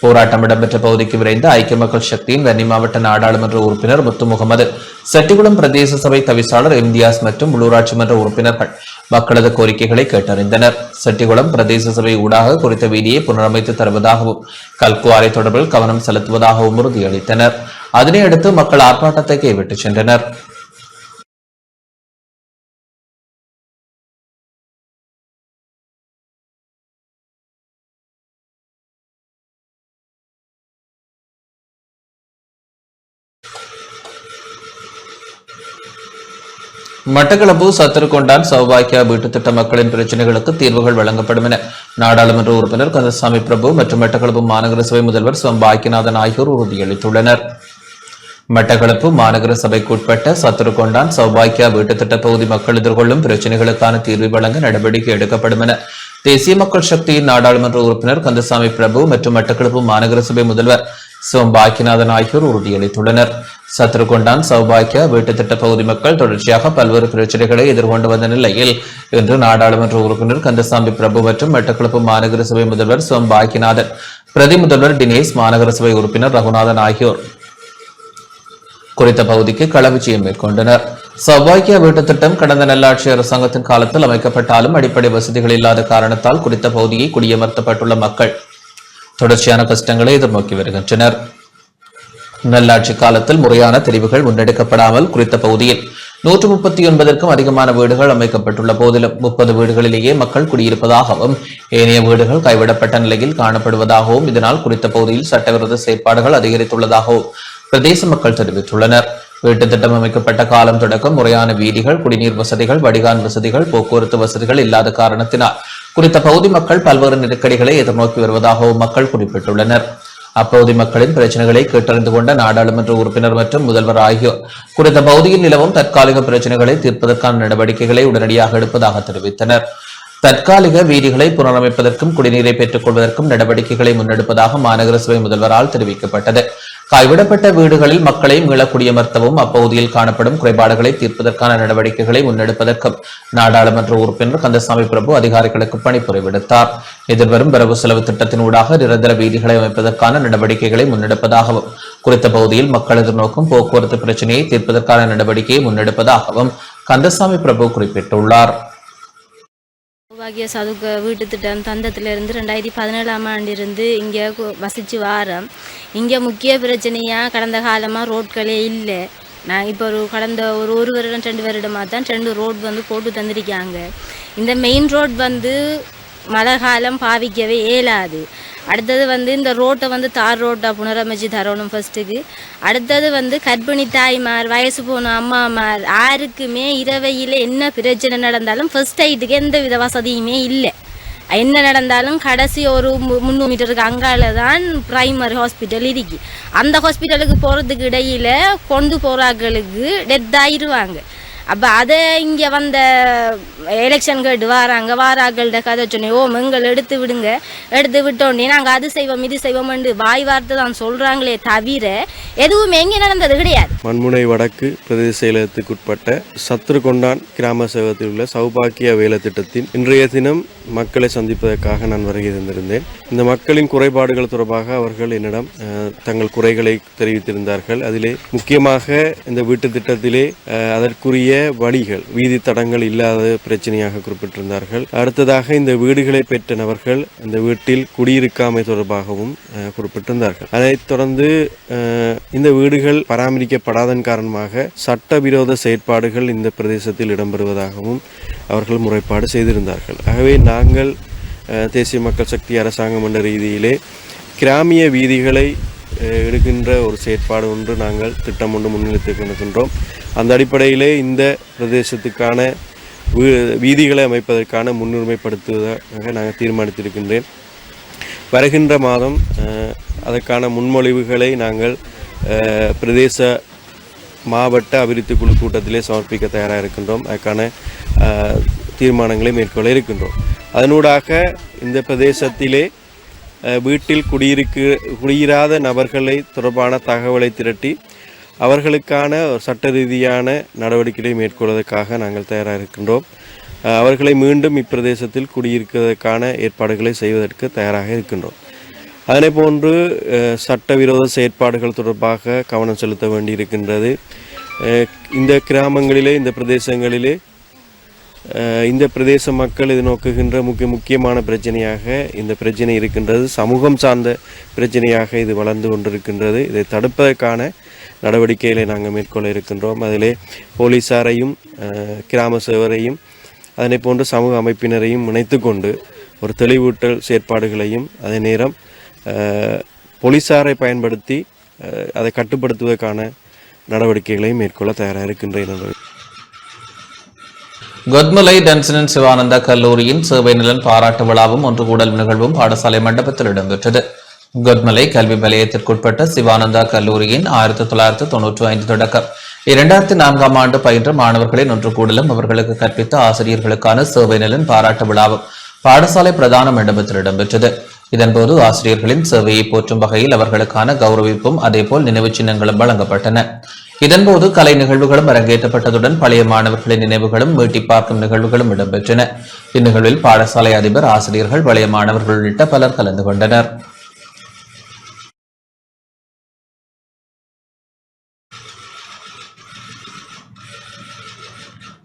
போராட்டம் இடம்பெற்ற பகுதிக்கு விரைந்த ஐக்கிய மக்கள் சக்தியின் வன்னி மாவட்ட நாடாளுமன்ற உறுப்பினர் முத்து முகமது, செட்டிகுளம் பிரதேச சபை தவிசாளர் இம்தியாஸ் மற்றும் உள்ளூராட்சி மன்ற உறுப்பினர்கள் மக்களது கோரிக்கைகளை கேட்டறிந்தனர். செட்டிகுளம் பிரதேச சபை ஊடாக குறித்த வீதியை புனரமைத்து தருவதாகவும் கல்குவாரி தொடர்பில் கவனம் செலுத்துவதாகவும் உறுதியளித்தனர். அதனையடுத்து மக்கள் ஆர்ப்பாட்டத்தை கைவிட்டு சென்றனர். மட்டக்களப்பு சத்திரகொண்டான் சௌபாக்கியா வீட்டுத் திட்ட மக்களின் பிரச்சினைகளுக்கு தீர்வுகள் வழங்கப்படும் என நாடாளுமன்ற உறுப்பினர் கந்தசாமி பிரபு மற்றும் மட்டக்களப்பு மாநகர சபை முதல்வர் பாக்கியநாதன் ஆகியோர் உறுதியளித்துள்ளனர். மட்டக்களப்பு மாநகர சபைக்குட்பட்ட சத்திரகொண்டான் சௌபாக்கியா வீட்டுத் திட்ட பகுதி மக்கள் எதிர்கொள்ளும் பிரச்சினைகளுக்கான தீர்வை வழங்க நடவடிக்கை எடுக்கப்படும் என தேசிய மக்கள் சக்தியின் நாடாளுமன்ற உறுப்பினர் கந்தசாமி பிரபு மற்றும் மட்டக்களப்பு மாநகர சபை முதல்வர் பாக்கியநாதன் ஆகியோர் உறுதியளித்துள்ளனர். சத்ருகொண்டான் சௌபாக்கிய வீட்டு திட்ட பகுதி மக்கள் தொடர்ச்சியாக பல்வேறு பிரச்சனைகளை எதிர்கொண்டு வந்த நிலையில் இன்று நாடாளுமன்ற உறுப்பினர் கந்தசாமி பிரபு மற்றும் மட்டக்களப்பு மாநகர சபை முதல்வர் பாக்கியநாதன், பிரதி முதல்வர் தினேஷ், மாநகர சபை உறுப்பினர் ரகுநாதன் ஆகியோர் குறித்த பகுதிக்கு களவிஜயம் மேற்கொண்டனர். சௌபாக்கிய வீட்டு திட்டம் கடந்த நல்லாட்சி அரசாங்கத்தின் காலத்தில் அமைக்கப்பட்டாலும் அடிப்படை வசதிகள் இல்லாத காரணத்தால் குறித்த பகுதியை குடியமர்த்தப்பட்டுள்ள மக்கள் தொடர்ச்சியான கஷ்டங்களை எதிர்நோக்கி வருகின்றனர். நல்லாட்சி காலத்தில் முறையான தெரிவுகள் முன்னெடுக்கப்படாமல் குறித்த பகுதியில் 139க்கும் அதிகமான வீடுகள் அமைக்கப்பட்டுள்ள போதிலும் 30 வீடுகளிலேயே மக்கள் குடியிருப்பதாகவும் ஏனைய வீடுகள் கைவிடப்பட்ட நிலையில் காணப்படுவதாகவும் இதனால் குறித்த பகுதியில் சட்டவிரோத செயற்பாடுகள் அதிகரித்துள்ளதாகவும் பிரதேச மக்கள் தெரிவித்துள்ளனர். வீட்டு திட்டம் அமைக்கப்பட்ட காலம் தொடக்கம் முறையான வீதிகள், குடிநீர் வசதிகள், வடிகான் வசதிகள், போக்குவரத்து வசதிகள் இல்லாத காரணத்தினால் குறித்த பகுதி மக்கள் பல்வேறு நெருக்கடிகளை எதிர்நோக்கி வருவதாகவும் மக்கள் குறிப்பிட்டுள்ளனர். அப்பகுதி மக்களின் பிரச்சனைகளை கேட்டறிந்து கொண்ட நாடாளுமன்ற உறுப்பினர் மற்றும் முதல்வர் ஆகியோர் குறித்த பகுதியில் நிலவும் தற்காலிக பிரச்சனைகளை தீர்ப்பதற்கான நடவடிக்கைகளை உடனடியாக எடுப்பதாக தெரிவித்தனர். தற்காலிக வீதிகளை புனரமைப்பதற்கும் குடிநீரை பெற்றுக் கொள்வதற்கும் நடவடிக்கைகளை முன்னெடுப்பதாக மாநகர சபை முதல்வரால் தெரிவிக்கப்பட்டது. கைவிடப்பட்ட வீடுகளில் மக்களை மீள குடியமர்த்தவும் அப்பகுதியில் காணப்படும் குறைபாடுகளை தீர்ப்பதற்கான நடவடிக்கைகளை முன்னெடுப்பதற்கும் நாடாளுமன்ற உறுப்பினர் கந்தசாமி பிரபு அதிகாரிகளுக்கு பணிப்புரை விடுத்தார். எதிர்வரும் வரவு செலவு திட்டத்தின் ஊடாக நிரந்தர வீதிகளை அமைப்பதற்கான நடவடிக்கைகளை முன்னெடுப்பதாகவும் குறித்த பகுதியில் மக்கள் எதிர்நோக்கும் போக்குவரத்து பிரச்சினையை தீர்ப்பதற்கான நடவடிக்கையை முன்னெடுப்பதாகவும் கந்தசாமி பிரபு குறிப்பிட்டுள்ளார். சௌபாகிய சதுக்க வீட்டு திட்டம் தந்தத்திலிருந்து 2017ஆம் ஆண்டிலிருந்து இங்கே வசித்து வாரம். இங்கே முக்கிய பிரச்சனையாக கடந்த காலமாக ரோட்களே இல்லை. நான் இப்போ கடந்த ஒரு வருடம் 2 வருடமாக தான் 2 ரோட் போட்டு தந்திருக்காங்க. இந்த மெயின் ரோட் மழை காலம் பாவிக்கவே இயலாது. அடுத்தது இந்த ரோட்டை தார் ரோட்டாக புனரமைச்சு தரணும் ஃபர்ஸ்ட்டுக்கு. அடுத்தது கர்ப்பிணி தாய்மார், வயசு போன அம்மாமார் யாருக்குமே இரவையில் என்ன பிரச்சனை நடந்தாலும் ஃபர்ஸ்ட் எய்டுக்கு எந்த வித வசதியுமே இல்லை. என்ன நடந்தாலும் கடைசி ஒரு 300 மீட்டருக்கு அங்கால தான் பிரைமரி ஹாஸ்பிட்டல் இருக்கு. அந்த ஹாஸ்பிட்டலுக்கு போகிறதுக்கு இடையில் கொண்டு போகிறாங்களுக்கு டெத் ஆயிடுவாங்க. அப்போ அதை இங்கே வந்த எலெக்ஷன் கேட்டு வாராங்கள்ட கதை சொன்னேன், எங்களை எடுத்து விடுங்க, எடுத்து விட்டோன்னே நாங்கள் அது செய்வோம் இது செய்வோம்னு வாய் வார்த்தை தான் சொல்கிறாங்களே தவிர எதுவுமே எங்கே நடந்தது கிடையாது. மண்முனை வடக்கு பிரதேச செயலகத்துக்குட்பட்ட சத்ருகொண்டான் கிராம சேவகத்தில் உள்ள சௌபாக்கிய வேலை திட்டத்தின் இன்றைய தினம் மக்களை சந்திப்பதற்காக நான் வருகை தந்திருந்தேன். இந்த மக்களின் குறைபாடுகள் தொடர்பாக அவர்கள் என்னிடம் தங்கள் குறைகளை தெரிவித்திருந்தார்கள். அதிலே முக்கியமாக இந்த வீட்டு திட்டத்திலே அதற்குரிய வழிகள், வீதி தடங்கள் இல்லாத பிரச்சனையாக குறிப்பிட்டிருந்தார்கள். அடுத்ததாக இந்த வீடுகளை பெற்ற நபர்கள் இந்த வீட்டில் குடியிருக்காமை தொடர்பாகவும் குறிப்பிட்டிருந்தார்கள். அதைத் தொடர்ந்து இந்த வீடுகள் பராமரிக்கப்படாதன் காரணமாக சட்டவிரோத செயற்பாடுகள் இந்த பிரதேசத்தில் இடம்பெறுவதாகவும் அவர்கள் முறைப்பாடு செய்திருந்தார்கள். ஆகவே நாங்கள் தேசிய மக்கள் சக்தி அரசாங்கம் என்ற ரீதியிலே கிராமிய வீதிகளை எடுக்கின்ற ஒரு செயற்பாடு ஒன்று நாங்கள் திட்டம் ஒன்று முன்னிலைத்துக் கொண்டிருக்கின்றோம். அந்த அடிப்படையிலே இந்த பிரதேசத்துக்கான வீதிகளை அமைப்பதற்கான முன்னுரிமைப்படுத்துவதாக நாங்கள் தீர்மானித்திருக்கின்றேன். வருகின்ற மாதம் அதற்கான முன்மொழிவுகளை நாங்கள் பிரதேச மாவட்ட அபிவிருத்தி குழு கூட்டத்திலே சமர்ப்பிக்க தயாராக இருக்கின்றோம். அதற்கான தீர்மானங்களை மேற்கொள்ள இருக்கின்றோம். அதனூடாக இந்த பிரதேசத்திலே வீட்டில் குடியிராத நபர்களை தொடர்பான தகவலை திரட்டி அவர்களுக்கான சட்ட ரீதியான நடவடிக்கைகளை மேற்கொள்வதற்காக நாங்கள் தயாராக இருக்கின்றோம். அவர்களை மீண்டும் இப்பிரதேசத்தில் குடியிருப்பதற்கான ஏற்பாடுகளை செய்வதற்கு தயாராக இருக்கின்றோம். அதனை போன்று சட்டவிரோத செயற்பாடுகள் தொடர்பாக கவனம் செலுத்த வேண்டியிருக்கின்றது. இந்த கிராமங்களிலே, இந்த பிரதேசங்களிலே இந்த பிரதேச மக்கள் எதிர்நோக்குகின்ற முக்கியமான பிரச்சனையாக இந்த பிரச்சனை இருக்கின்றது. சமூகம் சார்ந்த பிரச்சனையாக இது வளர்ந்து கொண்டிருக்கின்றது. இதை தடுப்பதற்கான நடவடிக்கைகளை நாங்கள் மேற்கொள்ள இருக்கின்றோம். அதிலே போலீஸாரையும் கிராம சேவரையும் அதனை போன்ற சமூக அமைப்பினரையும் இணைத்து கொண்டு ஒரு தெளிவூட்டல் செயற்பாடுகளையும் அதே நேரம் போலீஸாரை பயன்படுத்தி அதை கட்டுப்படுத்துவதற்கான நடவடிக்கைகளையும் மேற்கொள்ள தயாராக இருக்கின்றன. கொத்மலை டென்சனன் சிவானந்தா கல்லூரியின் சேவை நலன் பாராட்டு விழாவும் ஒன்று கூடல் நிகழ்வும் பாடசாலை மண்டபத்தில் இடம்பெற்றது. கொத்மலை கல்வி வலயத்திற்குட்பட்ட சிவானந்தா கல்லூரியின் 1995 தொடக்கம் 2004ஆம் ஆண்டு பயின்ற மாணவர்களின் ஒன்று கூடலும் அவர்களுக்கு கற்பித்த ஆசிரியர்களுக்கான சேவை நலன் பாராட்டு விழாவும் பாடசாலை பிரதான மண்டபத்தில் இடம்பெற்றது. இதன்போது ஆசிரியர்களின் சேவையை போற்றும் வகையில் அவர்களுக்கான கௌரவிப்பும் அதேபோல் நினைவு சின்னங்களும் வழங்கப்பட்டன. இதன்போது கலை நிகழ்வுகளும் அரங்கேற்றப்பட்டதுடன் பழைய மாணவர்களின் நினைவுகளும் மீட்டி பார்க்கும் நிகழ்வுகளும் இடம்பெற்றன. இந்நிகழ்வில் பாடசாலை அதிபர், ஆசிரியர்கள், பழைய மாணவர்கள் உள்ளிட்ட பலர் கலந்து கொண்டனர்.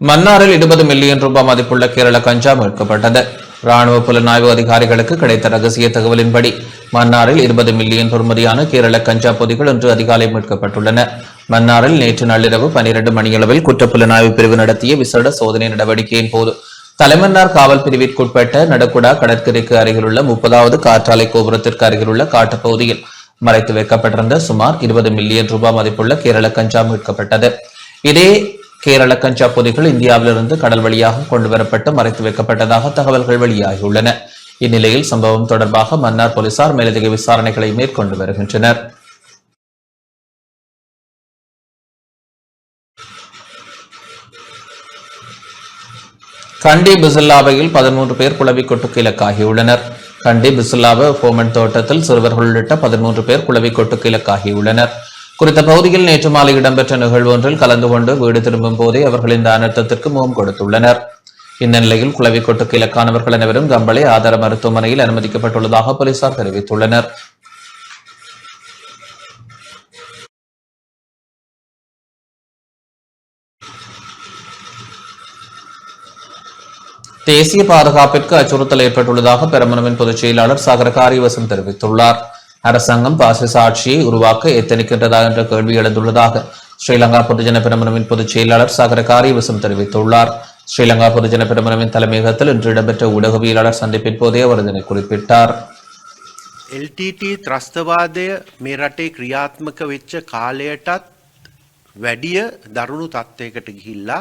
மன்னாரில் 20 மில்லியன் ரூபாய் மதிப்புள்ள கேரள கஞ்சா மீட்கப்பட்டது. ராணுவ புலனாய்வு அதிகாரிகளுக்கு கிடைத்த ரகசிய தகவலின்படி மன்னாரில் 20 மில்லியன் பெறுமதியான கேரள கஞ்சா பொதிகள் இன்று அதிகாலை மீட்கப்பட்டுள்ளன. மன்னாரில் நேற்று நள்ளிரவு 12 மணியளவில் குற்றப்புலனாய்வு பிரிவு நடத்திய விசேட சோதனை நடவடிக்கையின் போது தலைமன்னார் காவல் பிரிவிற்குட்பட்ட நடக்குடா கடற்கரைக்கு அருகிலுள்ள 30வது காற்றாலை கோபுரத்திற்கு அருகிலுள்ள காட்டுப்பகுதியில் மறைத்து வைக்கப்பட்டிருந்த சுமார் 20 மில்லியன் ரூபாய் மதிப்புள்ள கேரள கஞ்சா மீட்கப்பட்டது. இதே கேரள கஞ்சா பொதிகள் இந்தியாவிலிருந்து கடல் வழியாக கொண்டுவரப்பட்டு மறைத்து வைக்கப்பட்டதாக தகவல்கள் வெளியாகியுள்ளன. இந்நிலையில் சம்பவம் தொடர்பாக மன்னார் போலீசார் மேலதிக விசாரணைகளை மேற்கொண்டு வருகின்றனர். கண்டி பிசுல்லாவையில் 13 பேர் குளவிக் கொட்டுக்கு இலக்காகியுள்ளனர். கண்டி பிசுல்லாவ போமன் தோட்டத்தில் சிறுவர்கள் உள்ளிட்ட 13 பேர் குளவிக் கொட்டுக்கு இலக்காகியுள்ளனர். குறித்த பகுதியில் நேற்று மாலை இடம்பெற்ற நிகழ்வு ஒன்றில் கலந்து கொண்டு வீடு திரும்பும் போதே அவர்கள் இந்த அனர்த்தத்திற்கு முகம் கொடுத்துள்ளனர். இந்த நிலையில் குளவிக் கொட்டுக்கு இலக்கானவர்கள் அனைவரும் கம்பளை ஆதார மருத்துவமனையில் அனுமதிக்கப்பட்டுள்ளதாக போலீசார் தெரிவித்துள்ளனர். தேசிய பாதுகாப்பிற்கு அச்சுறுத்தல் ஏற்பட்டுள்ளதாக பெரமுனவின் பொதுச் செயலாளர் சாகர காரியவசம் தெரிவித்துள்ளார். அரசாங்கம் பாசிச ஆட்சியை உருவாக்க எத்தனிக்கின்றதா என்ற கேள்வி எழுந்துள்ளதாக ஸ்ரீலங்கா பொதுஜன பெரமுனவின் பொதுச் செயலாளர் சாகர காரியவசம் தெரிவித்துள்ளார். ஸ்ரீலங்கா பொதுஜன பெரமுனவின் தலைமையகத்தில் இன்று இடம்பெற்ற ஊடகவியலாளர் சந்திப்பின் போதே அவர் இதனை குறிப்பிட்டார். LTT ත්‍රස්තවාදය මේ රටේ ක්‍රියාත්මක වෙච්ච කාලයටත් වැඩිය දරුණු තත්ත්වයකට ගිහිල්ලා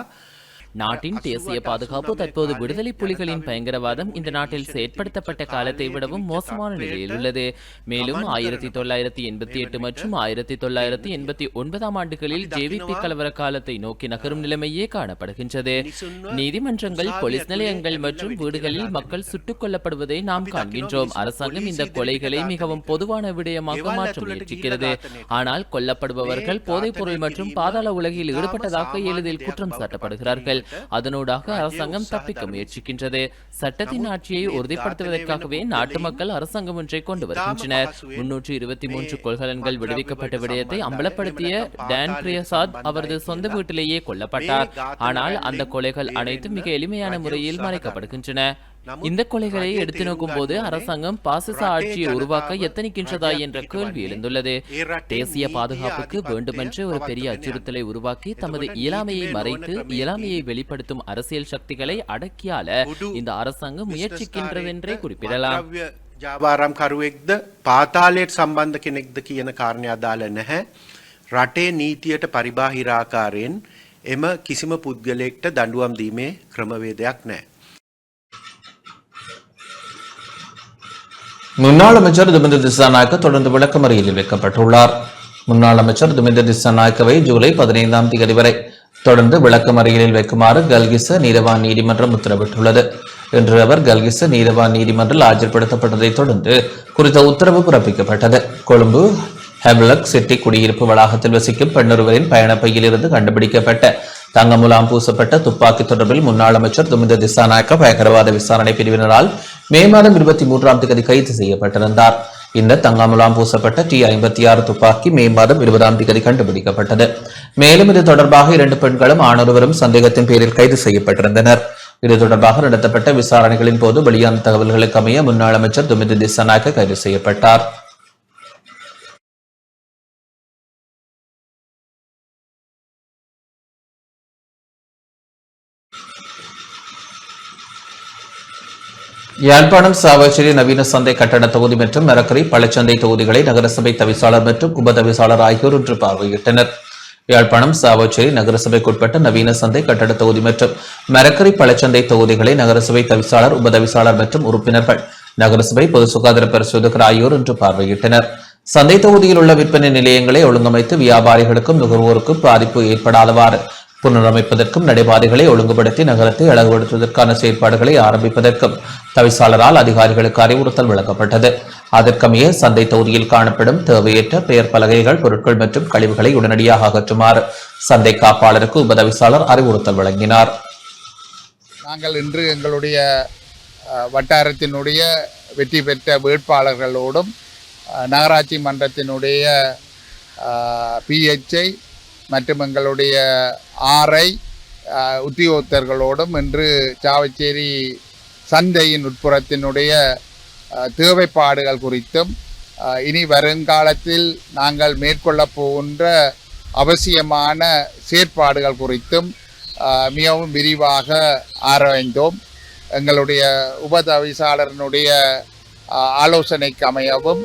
நாட்டின் தேசிய பாதுகாப்பு தற்போது விடுதலை புலிகளின் பயங்கரவாதம் இந்த நாட்டில் செயற்படுத்தப்பட்ட காலத்தை விடவும் மோசமான நிலையில் உள்ளது. மேலும் 1988 மற்றும் 1989 ஆண்டுகளில் JVP கலவர காலத்தை நோக்கி நகரும் நிலைமையே காணப்படுகின்றது. நீதிமன்றங்கள், போலீஸ் நிலையங்கள் மற்றும் வீடுகளில் மக்கள் சுட்டுக் கொல்லப்படுவதை நாம் காண்கின்றோம். அரசாங்கம் இந்த கொலைகளை மிகவும் பொதுவான விடயமாக மாற்ற முயற்சிக்கிறது. ஆனால் கொல்லப்படுபவர்கள் போதைப் பொருள் மற்றும் பாதாள உலகில் ஈடுபட்டதாக எளிதில் குற்றம் சாட்டப்படுகிறார்கள். அதனூடாக அரசாங்கம் தப்பிக்க முயற்சிக்கின்றது. சட்டத்தின் ஆட்சியை உறுதிப்படுத்துவதற்காகவே நாட்டு மக்கள் அரசாங்கம் ஒன்றை கொண்டு வருகின்றனர். 323 கொள்கலன்கள் விடுவிக்கப்பட்ட விடயத்தை அம்பலப்படுத்திய டான் பிரியசாத் அவரது சொந்த வீட்டிலேயே கொல்லப்பட்டார். ஆனால் அந்த கொலைகள் அனைத்தும் மிக எளிமையான முறையில் மறைக்கப்படுகின்றன. இந்த கொலைகளை எடுத்து நோக்கும் போது அரசாங்கம் பாசிச ஆட்சியை உருவாக்க எத்தனிக்கின்றதா என்ற கேள்வி எழுந்துள்ளது. தேசிய பாதுகாப்புக்கு வேண்டுமென்று ஒரு பெரிய அச்சுறுத்தலை உருவாக்கி தமது இயலாமையை மறைத்து இயலாமையை வெளிப்படுத்தும் அரசியல் சக்திகளை அடக்கியால இந்த அரசாங்கம் முயற்சிக்கின்றதென்றே குறிப்பிடலாம். ජාවාරම්කරුවෙක්ද පාතාලයට සම්බන්ධ කෙනෙක්ද කියන කාරණය අදාළ නැහැ. රටේ නීතියට පරිබාහිරාකාරයෙන් එම කිසිම පුද්ගලයෙක්ට දඬුවම් දීමේ ක්‍රමවේදයක් නැහැ. முன்னாள் அமைச்சர் துமிந்த திசாநாயக்க தொடர்ந்து விளக்கமறியலில் வைக்கப்பட்டுள்ளார். முன்னாள் அமைச்சர் துமிந்த திசாநாயக்கவை ஜூலை 15ஆம் தேதி வரை தொடர்ந்து விளக்கமறியலில் வைக்குமாறு கல்கிச நீதவான் நீதிமன்றம் உத்தரவிட்டுள்ளது. இன்று அவர் கல்கிச நீதவான் நீதிமன்றில் ஆஜர்படுத்தப்பட்டதைத் தொடர்ந்து குறித்த உத்தரவு பிறப்பிக்கப்பட்டது. கொழும்பு ஹெப்லக் சிட்டி குடியிருப்பு வளாகத்தில் வசிக்கும் பெண்ணொருவரின் பயணப்பையில் இருந்து கண்டுபிடிக்கப்பட்ட தங்கமுலாம் பூசப்பட்ட துப்பாக்கி தொடர்பில் முன்னாள் அமைச்சர் துமிந்த திசாநாயக்க பயங்கரவாத விசாரணை பிரிவினரால் மே மாதம் 23ஆம் தேதி கைது செய்யப்பட்டிருந்தார். இந்த தங்கமுலாம் பூசப்பட்ட T56 துப்பாக்கி மே மாதம் 20ஆம் தேதி கண்டுபிடிக்கப்பட்டது. மேலும் இது தொடர்பாக 2 பெண்களும் ஆணொருவரும் சந்தேகத்தின் பேரில் கைது செய்யப்பட்டிருந்தனர். இது தொடர்பாக நடத்தப்பட்ட விசாரணைகளின் போது வெளியான தகவல்களுக்கு அமைய முன்னாள் அமைச்சர் துமிந்த திசாநாயக்க கைது செய்யப்பட்டார். யாழ்ப்பாணம் சாவச்சேரி நவீன சந்தை கட்டட தொகுதி மற்றும் மரக்கரை பழச்சந்தை தொகுதிகளை நகரசபை தவிசாளர் மற்றும் உபதவிசாளர் ஆகியோர் இன்று பார்வையிட்டனர். யாழ்ப்பாணம் சாவச்சேரி நகரசபைக்குட்பட்ட நவீன சந்தை கட்டட தொகுதி மற்றும் மரக்கரை பழச்சந்தை தொகுதிகளை நகரசபை தவிசாளர், உபதவிசாளர் மற்றும் உறுப்பினர்கள், நகரசபை பொது சுகாதார பரிசோதகர் ஆகியோர் இன்று பார்வையிட்டனர். சந்தை தொகுதியில் உள்ள விற்பனை நிலையங்களை ஒழுங்கமைத்து வியாபாரிகளுக்கும் நுகர்வோருக்கும் பாதிப்பு ஏற்படாதவாறு புனரமைப்பதற்கும் நடைபாதைகளை ஒழுங்குபடுத்தி நகரத்தை அழகுபடுத்துவதற்கான செயற்பாடுகளை ஆரம்பிப்பதற்கும் தவிசாளரால் அதிகாரிகளுக்கு அறிவுறுத்தல் வழங்கப்பட்டது. அதற்கமைய சந்தை தொகுதியில் காணப்படும் தேவையற்ற பெயர் பலகைகள், பொருட்கள் மற்றும் கழிவுகளை உடனடியாக அகற்றுமாறு சந்தை காப்பாளருக்கு உபதவிசாளர் அறிவுறுத்தல் வழங்கினார். நாங்கள் இன்று எங்களுடைய வட்டாரத்தினுடைய வெற்றி பெற்ற வேட்பாளர்களோடும் நகராட்சி மன்றத்தினுடைய PHI மற்றும் எங்களுடைய RI உத்தியோகத்தர்களோடும் இன்று சாவச்சேரி சந்தையின் உட்புறத்தினுடைய தேவைப்பாடுகள் குறித்தும் இனி வருங்காலத்தில் நாங்கள் மேற்கொள்ளப் போகின்ற அவசியமான செயற்பாடுகள் குறித்தும் மிகவும் விரிவாக ஆராய்ந்தோம். எங்களுடைய உபதவிசாளரனுடைய ஆலோசனைக்கு அமையவும்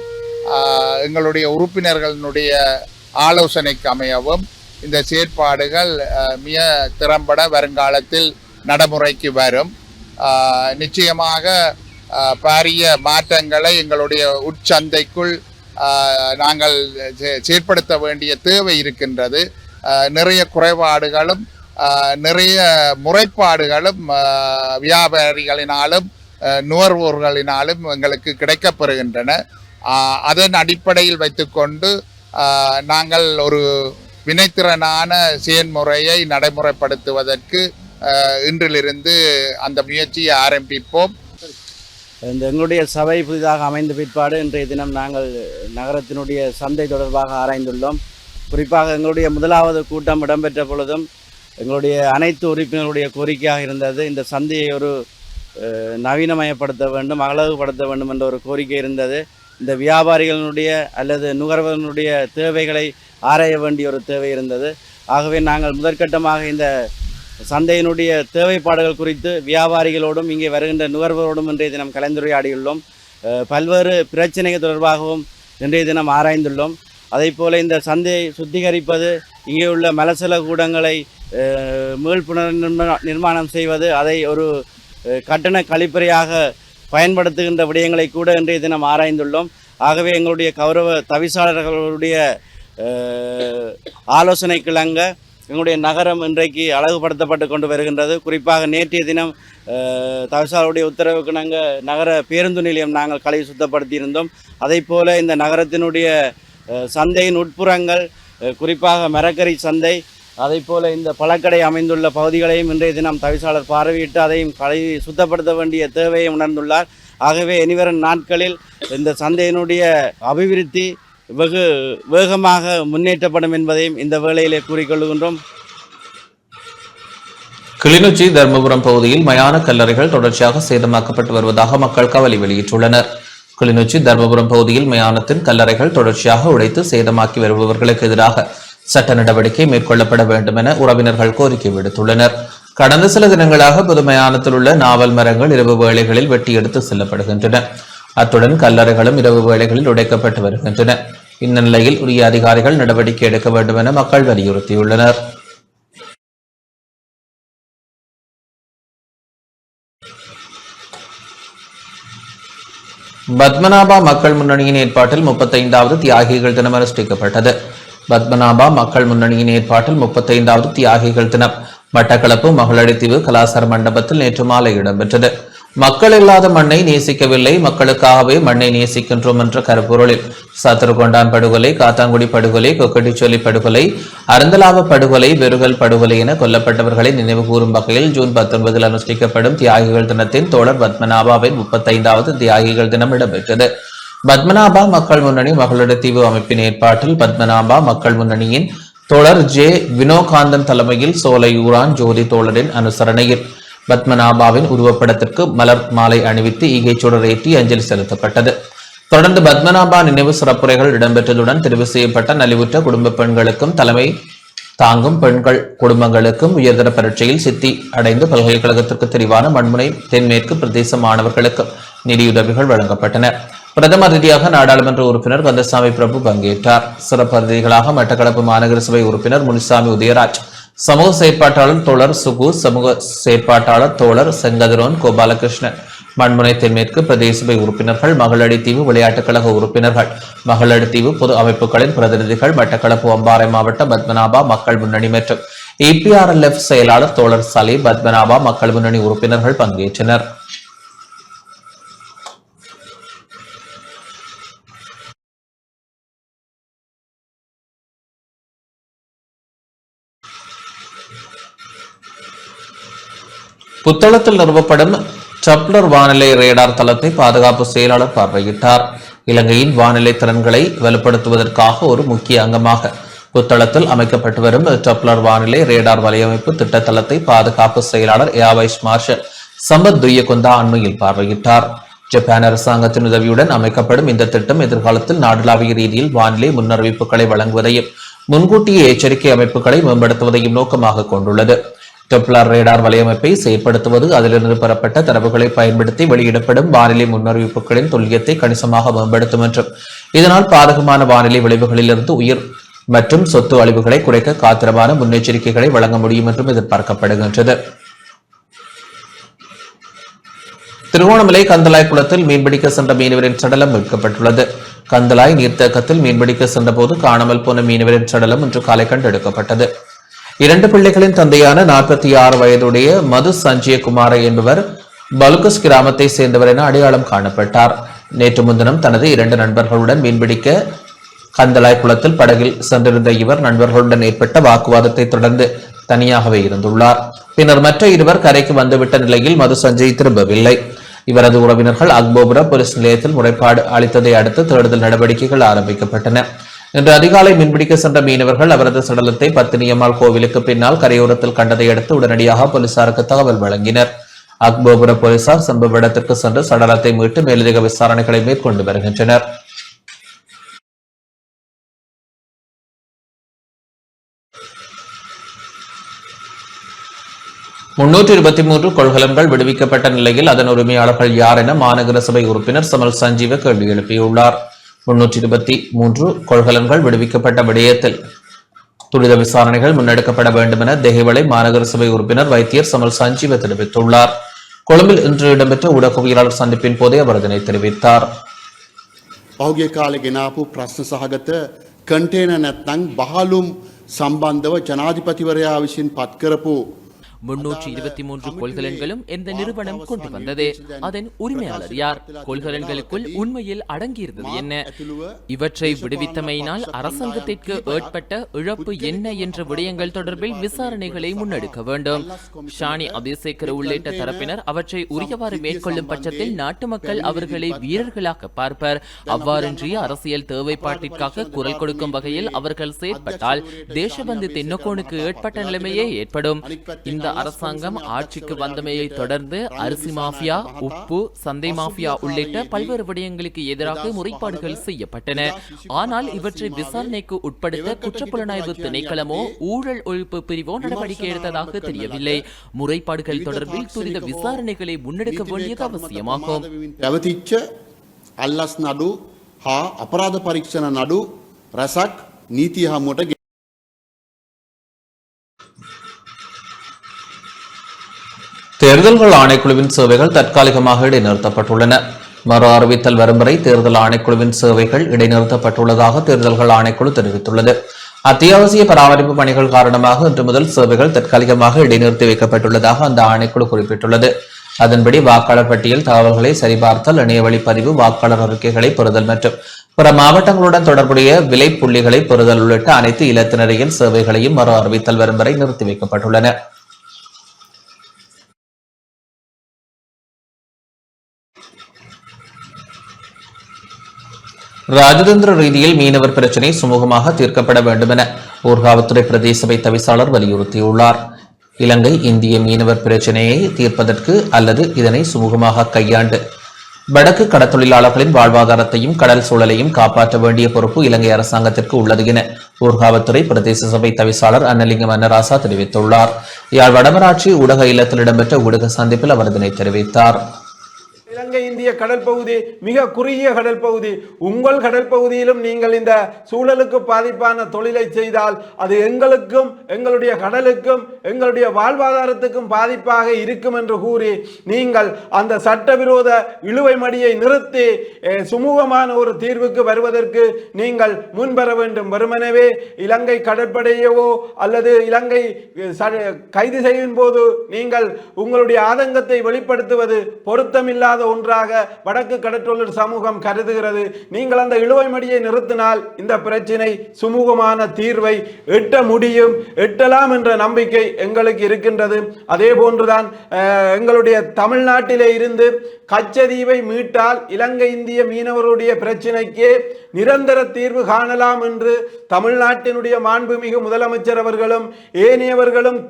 எங்களுடைய உறுப்பினர்களுடைய ஆலோசனைக்கு அமையவும் இந்த செயற்பாடுகள் மிக திறம்பட வருங்காலத்தில் நடைமுறைக்கு வரும். நிச்சயமாக பாரிய மாற்றங்களை எங்களுடைய உட்சந்தைக்குள் நாங்கள் செயற்படுத்த வேண்டிய தேவை இருக்கின்றது. நிறைய குறைபாடுகளும் நிறைய முறைப்பாடுகளும் வியாபாரிகளினாலும் நுகர்வோர்களினாலும் எங்களுக்கு கிடைக்கப்பெறுகின்றன. அதன் அடிப்படையில் வைத்துக்கொண்டு நாங்கள் ஒரு வினைத்திறனான செயல்முறையை நடைமுறைப்படுத்துவதற்கு இன்றிலிருந்து அந்த முயற்சியை ஆரம்பிப்போம். இந்த எங்களுடைய சபை புதிதாக அமைந்த பிற்பாடு இன்றைய தினம் நாங்கள் நகரத்தினுடைய சந்தை தொடர்பாக ஆராய்ந்துள்ளோம். குறிப்பாக எங்களுடைய முதலாவது கூட்டம் இடம்பெற்ற பொழுதும் எங்களுடைய அனைத்து உறுப்பினர்களுடைய கோரிக்கையாக இருந்தது, இந்த சந்தையை ஒரு நவீனமயப்படுத்த வேண்டும், அழகுபடுத்த வேண்டும் என்ற ஒரு கோரிக்கை இருந்தது. இந்த வியாபாரிகளினுடைய அல்லது நுகர்வோர்களுடைய தேவைகளை ஆராய வேண்டிய ஒரு தேவை இருந்தது. ஆகவே நாங்கள் முதற்கட்டமாக இந்த சந்தையினுடைய தேவைப்பாடுகள் குறித்து வியாபாரிகளோடும் இங்கே வருகின்ற நுகர்வோரோடும் இன்றைய தினம் கலந்துரையாடியுள்ளோம். பல்வேறு பிரச்சனைகள் தொடர்பாகவும் இன்றைய தினம் ஆராய்ந்துள்ளோம். அதே போல் இந்த சந்தையை சுத்திகரிப்பது, இங்கே உள்ள மலசல கூடங்களை மீள்புனர் நிர்மாணம் செய்வது, அதை ஒரு கட்டண கழிப்பறையாக பயன்படுத்துகின்ற விடயங்களை கூட இன்றைய தினம் ஆராய்ந்துள்ளோம். ஆகவே எங்களுடைய கௌரவ தவிசாளர்களுடைய ஆலோசனை கிழங்க எங்களுடைய நகரம் இன்றைக்கு அழகுபடுத்தப்பட்டு கொண்டு வருகின்றது. குறிப்பாக நேற்றைய தினம் தவிசாளருடைய உத்தரவுக்கு நாங்கள் நகர பேருந்து நிலையம் நாங்கள் கழுவி சுத்தப்படுத்தியிருந்தோம். அதே போல் இந்த நகரத்தினுடைய சந்தையின் உட்புறங்கள், குறிப்பாக மரக்கறி சந்தை, அதே போல் இந்த பழக்கடை அமைந்துள்ள பகுதிகளையும் இன்றைய தினம் தவிசாளர் பார்வையிட்டு அதையும் கழுவி சுத்தப்படுத்த வேண்டிய தேவையை உணர்ந்துள்ளார். ஆகவே இனிவரும் நாட்களில் இந்த சந்தையினுடைய அபிவிருத்தி வெகு வேகமாக முன்னேற்றப்படும் என்பதையும் இந்த வேளையிலே கூறிக்கொள்கின்றோம். கிளிநொச்சி தர்மபுரம் பகுதியில் மயான கல்லறைகள் தொடர்ச்சியாக சேதமாக்கப்பட்டு வருவதாக மக்கள் கவலை வெளியிட்டுள்ளனர். கிளிநொச்சி தர்மபுரம் பகுதியில் மயானத்தின் கல்லறைகள் தொடர்ச்சியாக உடைத்து சேதமாக்கி வருபவர்களுக்கு எதிராக சட்ட நடவடிக்கை மேற்கொள்ளப்பட வேண்டும் என உறவினர்கள் கோரிக்கை விடுத்துள்ளனர். கடந்த சில தினங்களாக பொது மயானத்தில் உள்ள நாவல் மரங்கள் இரவு வேளைகளில் வெட்டி எடுத்து செல்லப்படுகின்றன. அத்துடன் கல்லறைகளும் இரவு வேளைகளில் உடைக்கப்பட்டு வருகின்றன. இந்த நிலையில் உரிய அதிகாரிகள் நடவடிக்கை எடுக்க வேண்டும் என மக்கள் வலியுறுத்தியுள்ளனர். பத்மநாபா மக்கள் முன்னணியின் ஏற்பாட்டில் 35வது தியாகிகள் தினம் அனுஷ்டிக்கப்பட்டது. பத்மநாபா மக்கள் முன்னணியின் ஏற்பாட்டில் 35வது தியாகிகள் தினம் மட்டக்களப்பு மகளடித்தீவு கலாசார மண்டபத்தில் நேற்று மாலை இடம்பெற்றது. மக்கள் இல்லாத மண்ணை நேசிக்கவில்லை, மக்களுக்காகவே மண்ணை நேசிக்கின்றோம் என்ற கருப்பொருளில் சத்துருகொண்டான் படுகொலை, காத்தாங்குடி படுகொலை, கொக்கட்டிச்சொல்லி படுகொலை, அருந்தலாவ படுகொலை, வெறுகல் படுகொலை என கொல்லப்பட்டவர்களை நினைவு கூறும் வகையில் ஜூன் 19 அனுஷ்டிக்கப்படும் தியாகிகள் தினத்தின் தோழர் பத்மநாபாவின் 35வது தியாகிகள் தினம் இடம்பெற்றது. பத்மநாபா மக்கள் முன்னணி மகளடித்தீவு அமைப்பின் ஏற்பாட்டில் பத்மநாபா மக்கள் முன்னணியின் தோழர் ஜே வினோகாந்தன் தலைமையில் சோலையூரான் ஜோதி தோழரின் அனுசரணையில் பத்மநாபாவின் உருவப்படத்திற்கு மலர் மாலை அணிவித்து ஈகைச்சுடர் ஏற்றி அஞ்சலி செலுத்தப்பட்டது. தொடர்ந்து பத்மநாபா நினைவு சிறப்புரைகள் இடம்பெற்றதுடன் தெரிவு செய்யப்பட்ட நலிவுற்ற குடும்ப பெண்களுக்கும் தலைமை தாங்கும் பெண்கள் குடும்பங்களுக்கும் உயர்தர பரீட்சையில் சித்தி அடைந்து பல்கலைக்கழகத்திற்கு தெரிவான மண்முனை தென்மேற்கு பிரதேச மாணவர்களுக்கு நிதியுதவிகள் வழங்கப்பட்டன. பிரதம அதிதியாக நாடாளுமன்ற உறுப்பினர் கந்தசாமி பிரபு பங்கேற்றார். சிறப்பு அதிதிகளாக மட்டக்களப்பு மாநகர சபை உறுப்பினர் முனிசாமி உதயராஜ், சமூக செயற்பாட்டாளர் தோழர் சுகு, சமூக செயற்பாட்டாளர் தோழர் செங்கதிரோன் கோபாலகிருஷ்ணன், மண்முனை தென்மேற்கு பிரதேச சபை உறுப்பினர்கள், மகளடித்தீவு விளையாட்டுக் கழக உறுப்பினர்கள், மகளடித்தீவு பொது அமைப்புகளின் பிரதிநிதிகள், மட்டக்களப்பு அம்பாறை மாவட்ட பத்மநாபா மக்கள் முன்னணி மற்றும் EPRLF செயலாளர் தோழர் சலி பத்மநாபா மக்கள் முன்னணி உறுப்பினர்கள் பங்கேற்றனர். புத்தளத்தில் நிறுவப்படும் டப்ளர் வானிலை ரேடார் தளத்தை பாதுகாப்பு செயலாளர் பார்வையிட்டார். இலங்கையின் வானிலை திறன்களை வலுப்படுத்துவதற்காக ஒரு முக்கிய அங்கமாக புத்தளத்தில் அமைக்கப்பட்டு வரும் டப்ளர் வானிலை ரேடார் வலையமைப்பு திட்டத்தளத்தை பாதுகாப்பு செயலாளர் ஏர் வைஸ் மார்ஷல் சம்பத் துய்யகுந்தா அண்மையில் பார்வையிட்டார். ஜப்பான் அரசாங்கத்தின் உதவியுடன் அமைக்கப்படும் இந்த திட்டம் எதிர்காலத்தில் நாடளாவிய ரீதியில் வானிலை முன்னறிவிப்புகளை வழங்குவதையும் முன்கூட்டிய எச்சரிக்கை அமைப்புகளை மேம்படுத்துவதையும் நோக்கமாக கொண்டுள்ளது. டப்ளர் ரேடார் வலையமைப்பை செயற்படுத்துவது அதிலிருந்து பெறப்பட்ட தரவுகளை பயன்படுத்தி வெளியிடப்படும் வானிலை முன்னறிவிப்புகளின் துல்லியத்தை கணிசமாக மேம்படுத்தும் என்றும் இதனால் பாதகமான வானிலை விளைவுகளிலிருந்து உயிர் மற்றும் சொத்து அழிவுகளை குறைக்க காத்திரமான முன்னெச்சரிக்கைகளை வழங்க முடியும் என்றும் எதிர்பார்க்கப்படுகின்றது. திருகோணமலை கந்தலாய் குளத்தில் மீன்பிடிக்க சென்ற மீனவரின் சடலம் மீட்கப்பட்டுள்ளது. கந்தலாய் நீர்த்தேக்கத்தில் மீன்பிடிக்க சென்றபோது காணாமல் போன மீனவரின் சடலம் இன்று காலை கண்டெடுக்கப்பட்டது. 2 பிள்ளைகளின் தந்தையான 46 வயதுடைய மது சஞ்சயகுமார என்பவர் பலுகஸ் கிராமத்தை சேர்ந்தவர் என அடையாளம் காணப்பட்டார். நேற்று முன்தினம் தனது 2 நண்பர்களுடன் மீன்பிடிக்க கந்தலாய் குளத்தில் படகில் சென்றிருந்த இவர் நண்பர்களுடன் ஏற்பட்ட வாக்குவாதத்தை தொடர்ந்து தனியாகவே இருந்துள்ளார். பின்னர் மற்ற இருவர் கரைக்கு வந்துவிட்ட நிலையில் மது சஞ்சய் திரும்பவில்லை. இவரது உறவினர்கள் அக்போபுர போலீஸ் நிலையத்தில் முறைப்பாடு அளித்ததை அடுத்து தேடுதல் நடவடிக்கைகள் ஆரம்பிக்கப்பட்டன. இன்று அதிகாலை மீன்பிடிக்க சென்ற மீனவர்கள் அவரது சடலத்தை பத்தினியம்மாள் கோவிலுக்கு பின்னால் கரையோரத்தில் கண்டதை அடுத்து உடனடியாக போலீசாருக்கு தகவல் வழங்கினர். அக்போபுர போலீசார் சம்பவ இடத்திற்கு சென்று சடலத்தை மீட்டு மேலதிக விசாரணைகளை மேற்கொண்டு வருகின்றனர். முன்னூற்று கொள்கலன்கள் விடுவிக்கப்பட்ட நிலையில் அதன் உரிமையாளர்கள் யார் என மாநகர சபை உறுப்பினர் சமல் சஞ்சீவ கேள்வி எழுப்பியுள்ளார். 323 கொள்கலன்கள் விடுவிக்கப்பட்ட விடயத்தில் துரித விசாரணைகள் முன்னெடுக்கப்பட வேண்டும் என தெஹிவளை மாநகர சபை உறுப்பினர் வைத்தியர் சமல் சஞ்சீவ தெரிவித்துள்ளார். கொழும்பில் இன்று இடம்பெற்ற ஊடகவியலாளர் சந்திப்பின் போதே அவர் இதனை தெரிவித்தார். පහුගිය කාලේ ගෙනාපු ප්‍රශ්න සහගත කන්ටේනර් නැත්නම් බහලුම් සම්බන්ධව ජනාධිපතිවරයා විසින් පත් කරපු 323 கொள்கலன்களும் இந்த நிறுவனம் கொண்டு வந்தது. அதன் உரிமையாளர் யார்? கொள்கலன்களுக்குள் உண்மையில் அடங்கியிருந்தது என்ன? இவற்றை விடுவித்தமையினால் அரசாங்கத்திற்கு ஏற்பட்ட இழப்பு என்ன என்ற விடயங்கள் தொடர்பில் விசாரணைகளை முன்னெடுக்க வேண்டும். ஷானி அபிஷேகர் உள்ளிட்ட தரப்பினர் அவற்றை உரியவாறு மேற்கொள்ளும் பட்சத்தில் நாட்டு மக்கள் அவர்களை வீரர்களாக பார்ப்பர். அவ்வாறின்றி அரசியல் தேவைப்பாட்டிற்காக குரல் கொடுக்கும் வகையில் அவர்கள் செயற்பட்டால் தேசபந்து தென்னக்கோனுக்கு ஏற்பட்ட நிலைமையே ஏற்படும். இந்த அரசாங்கம் ஆட்சிக்கு வந்தமையை தொடர்ந்து அரிசி மாஃபியா, உப்பு, சந்தை மாஃபியா உள்ளிட்ட பல்வேறு விடயங்களுக்கு எதிராக முறைப்பாடுகள் செய்யப்பட்டன. ஆனால் இவற்றை விசாரணைக்கு உட்படுத்த குற்றப்புலனாய்வு திணைக்களமோ ஊழல் ஒழிப்பு பிரிவோ நடவடிக்கை எடுத்ததாக தெரியவில்லை. முறைப்பாடுகள் தொடர்பில் துரித விசாரணைகளை முன்னெடுக்க வேண்டியது அவசியமாகும். අල්ලස් නඩු හා අපරාධ පරීක්ෂණ නඩු රැසක් නීති හමුවට தேர்தல்கள் ஆணைக்குழுவின் சேவைகள் தற்காலிகமாக இடைநிறுத்தப்பட்டுள்ளன. மறு அறிவித்தல் வரும் வரை தேர்தல் ஆணைக்குழுவின் சேவைகள் இடைநிறுத்தப்பட்டுள்ளதாக தேர்தல்கள் ஆணைக்குழு தெரிவித்துள்ளது. அத்தியாவசிய பராமரிப்பு பணிகள் காரணமாக இன்று முதல் சேவைகள் தற்காலிகமாக இடைநிறுத்தி வைக்கப்பட்டுள்ளதாக அந்த ஆணைக்குழு குறிப்பிட்டுள்ளது. அதன்படி வாக்காளர் பட்டியல் தகவல்களை சரிபார்த்தல், இணையவழி பதிவு, வாக்காளர் அறிக்கைகளை பெறுதல் மற்றும் பிற மாவட்டங்களுடன் தொடர்புடைய விலை புள்ளிகளை பெறுதல் உள்ளிட்ட அனைத்து இலத்தினரையில் சேவைகளையும் மறு அறிவித்தல் வரும் வரை நிறுத்தி வைக்கப்பட்டுள்ளன. ராஜதந்திர ரீதியில் மீனவர் பிரச்சினை சுமூகமாக தீர்க்கப்பட வேண்டும் என ஊர்காவத்துறை பிரதேச சபை தவிசாளர் வலியுறுத்தியுள்ளார். இலங்கை இந்திய மீனவர் பிரச்சினையை தீர்ப்பதற்கு அல்லது இதனை சுமூகமாக கையாண்டு வடக்கு கடற்தொழிலாளர்களின் வாழ்வாதாரத்தையும் கடல் சூழலையும் காப்பாற்ற வேண்டிய பொறுப்பு இலங்கை அரசாங்கத்திற்கு உள்ளது என ஊர்காவத்துறை பிரதேச சபை தவிசாளர் அன்னலிங்கம் அன்னராசா தெரிவித்துள்ளார். யாழ் வடமராட்சி ஊடக இல்லத்தில் இடம்பெற்ற ஊடக சந்திப்பில் அவர் இதனை தெரிவித்தார். இலங்கை இந்திய கடல் பகுதி மிக குறுகிய கடல் பகுதி. உங்கள் கடல் பகுதியிலும் நீங்கள் இந்த சூழலுக்கு பாதிப்பான தொழிலை செய்தால் அது எங்களுக்கும் எங்களுடைய கடலுக்கும் எங்களுடைய வாழ்வாதாரத்துக்கும் பாதிப்பாக இருக்கும் என்று கூறி நீங்கள் அந்த சட்டவிரோத இழுவை மடியை நிறுத்தி சுமூகமான ஒரு தீர்வுக்கு வருவதற்கு நீங்கள் முன்வர வேண்டும். வெறுமனவே இலங்கை கடற்படையவோ அல்லது இலங்கை கைது செய்யும் போது நீங்கள் உங்களுடைய ஆதங்கத்தை வெளிப்படுத்துவது பொருத்தமில்லாத ஒன்றாக வடக்கு கடற்றொழில் சமூகம் கருதுகிறது. நீங்கள் அந்த இழுவை மடியை நிறுத்தினால் இந்த பிரச்சினை சுமூகமான தீர்வை எட்ட முடியும், எட்டலாம் என்ற நம்பிக்கை எங்களுக்கு இருக்கின்றது. அதே போன்றுதான் எங்களுடைய தமிழ்நாட்டிலே இருந்து கச்சதீவை மீட்டால் இலங்கை இந்திய மீனவருடைய பிரச்சினைக்கு நிரந்தர தீர்வு காணலாம் என்று தமிழ்நாட்டினுடைய மாண்புமிகு முதலமைச்சர் அவர்களும் ஏனையவர்களும்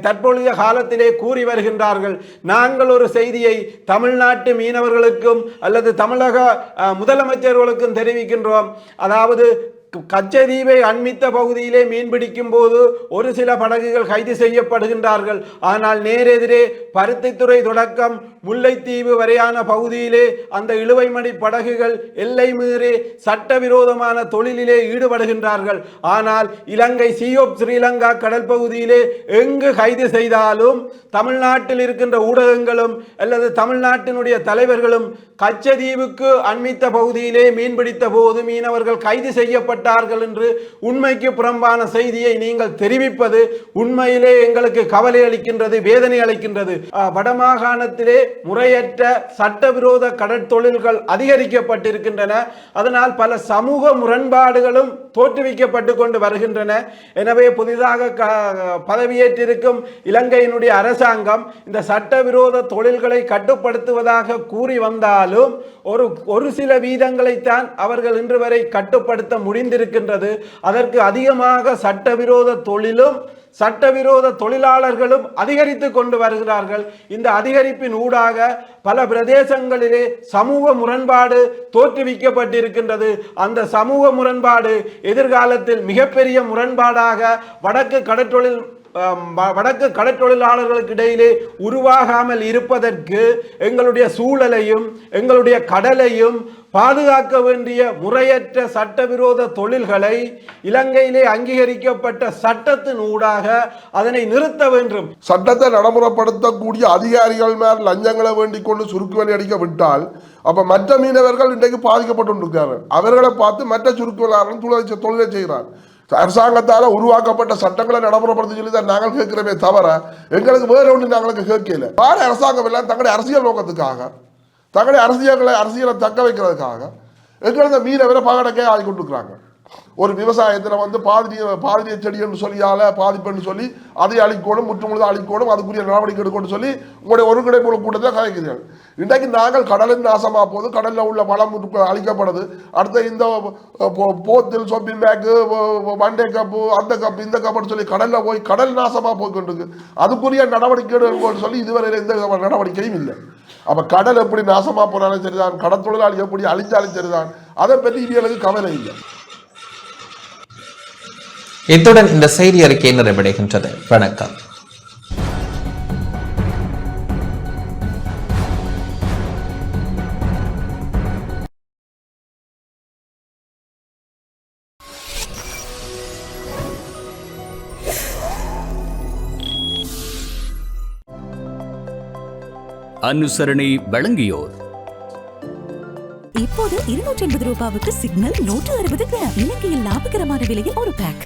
தற்பொழுதைய காலத்திலே கூறி வருகின்றார்கள். நாங்கள் ஒரு செய்தியை தமிழ்நாட்டு மீனவர்களுக்கும் அல்லது தமிழக முதலமைச்சர்களுக்கும் தெரிவிக்கின்றோம். அதாவது கச்சதீவை அண்மித்த பகுதியிலே மீன்பிடிக்கும் போது ஒரு சில படகுகள் கைது செய்யப்படுகின்றார்கள். ஆனால் நேரெதிரே பருத்தித்துறை தொடக்கம் முல்லைத்தீவு வரையான பகுதியிலே அந்த இழுவைமடி படகுகள் எல்லை மீறி சட்டவிரோதமான தொழிலிலே ஈடுபடுகின்றார்கள். ஆனால் இலங்கை சி ஆஃப் ஸ்ரீலங்கா கடல் பகுதியிலே எங்கு கைது செய்தாலும் தமிழ்நாட்டில் இருக்கின்ற ஊடகங்களும் அல்லது தமிழ்நாட்டினுடைய தலைவர்களும் கச்சதீவுக்கு அண்மித்த பகுதியிலே மீன்பிடித்த போது மீனவர்கள் கைது செய்யப்பட்டார்கள் என்று உண்மைக்கு புறம்பான செய்தியை நீங்கள் தெரிவிப்பது உண்மையிலே எங்களுக்கு கவலை அளிக்கின்றது, வேதனை அளிக்கின்றது. வடமாகாணத்திலே முறையற்ற சட்டவிரோத கடற்தொழில்கள் அதிகரிக்கப்பட்டிருக்கின்றன. அதனால் பல சமூக முரண்பாடுகளும் தோற்றுவிக்கப்பட்டு கொண்டு வருகின்றன. எனவே புதிதாக பதவியேற்றிருக்கும் இலங்கையினுடைய அரசாங்கம் இந்த சட்டவிரோத தொழில்களை கட்டுப்படுத்துவதாக கூறி வந்தாலும் ஒரு சில வீதங்களைத்தான் அவர்கள் இன்று வரை கட்டுப்படுத்த முடிந்திருக்கின்றது. அதற்கு அதிகமாக சட்டவிரோத தொழிலும் சட்டவிரோத தொழிலாளர்களும் அதிகரித்து கொண்டு வருகிறார்கள். இந்த அதிகரிப்பின் ஊடாக பல பிரதேசங்களிலே சமூக முரண்பாடு தோற்றுவிக்கப்பட்டிருக்கின்றது. அந்த சமூக முரண்பாடு எதிர்காலத்தில் மிகப்பெரிய முரண்பாடாக வடக்கு கடற்றொழிலாளர்களுக்கு இடையிலே உருவாகாமல் இருப்பதற்கு எங்களுடைய சூழலையும் எங்களுடைய கடலையும் பாதுகாக்க வேண்டிய முறையற்ற சட்டவிரோத தொழில்களை இலங்கையிலே அங்கீகரிக்கப்பட்ட சட்டத்தின் ஊடாக அதனை நிறுத்த வேண்டும். சட்டத்தை நடைமுறைப்படுத்தக்கூடிய அதிகாரிகள் மேல் லஞ்சங்களை வேண்டிக் கொண்டு சுருக்கு வழி அடிக்க விட்டால் அப்ப மற்ற மீனவர்கள் இன்றைக்கு பாதிக்கப்பட்டிருக்கிறார்கள். அவர்களை பார்த்து மற்ற சுருக்கு தொழிலை செய்கிறார். அரசாங்கத்தால் உருவாக்கப்பட்ட சட்டங்களை நடைமுறைப்படுத்த சொல்லி தான் நாங்கள் கேட்கிறோமே தவிர எங்களுக்கு வேற ஒன்று நாங்களுக்கு கேட்கல. வேற அரசாங்கம் எல்லாம் தங்களுடைய அரசியல் நோக்கத்துக்காக தங்களுடைய அரசியலை தக்க வைக்கிறதுக்காக எங்களது மீனவரை பகடக்கே ஆகி கொண்டிருக்கிறாங்க. ஒரு விவசாயத்தில் பாதிரிய செடி என்று சொல்லியால பாதிப்புன்னு சொல்லி அதை அழிக்கணும், முற்றுமுழுதாக அழிக்கணும், அதுக்குரிய நடவடிக்கை எடுக்கணும்னு சொல்லி உங்களுடைய ஒரு கிடைப்புள்ள கூட்டத்தில் கதைக்கிறீர்கள். இன்றைக்கு நாங்கள் கடலின் நாசமாக போது கடலில் உள்ள வளம் அழிக்கப்படுது. அடுத்த இந்த போத்தில் சொப்பின் பேக்கு வண்டே கப்பு அந்த கப்பு இந்த கப்புன்னு சொல்லி கடலில் போய் கடல் நாசமாக போய்கொண்டிருக்கு. அதுக்குரிய நடவடிக்கை எடுக்கணும்னு சொல்லி இதுவரையில் எந்த நடவடிக்கையும் இல்லை. அப்போ கடல் எப்படி நாசமாக போனாலும் சரிதான், கடற்தொழிலாளி எப்படி அழிஞ்சாலும் சரிதான், அதை பற்றி இவர்களுக்கு கவலை இல்லை. இத்துடன் இந்த செய்தி அறிக்கை நிறைவடைகின்றது. வணக்கம். அனுசரணை வழங்கியோர் இப்போது 280 ரூபாவுக்கு சிக்னல் 160 கிராம். இலங்கையில் லாபகரமான விலையில் ஒரு பேக்.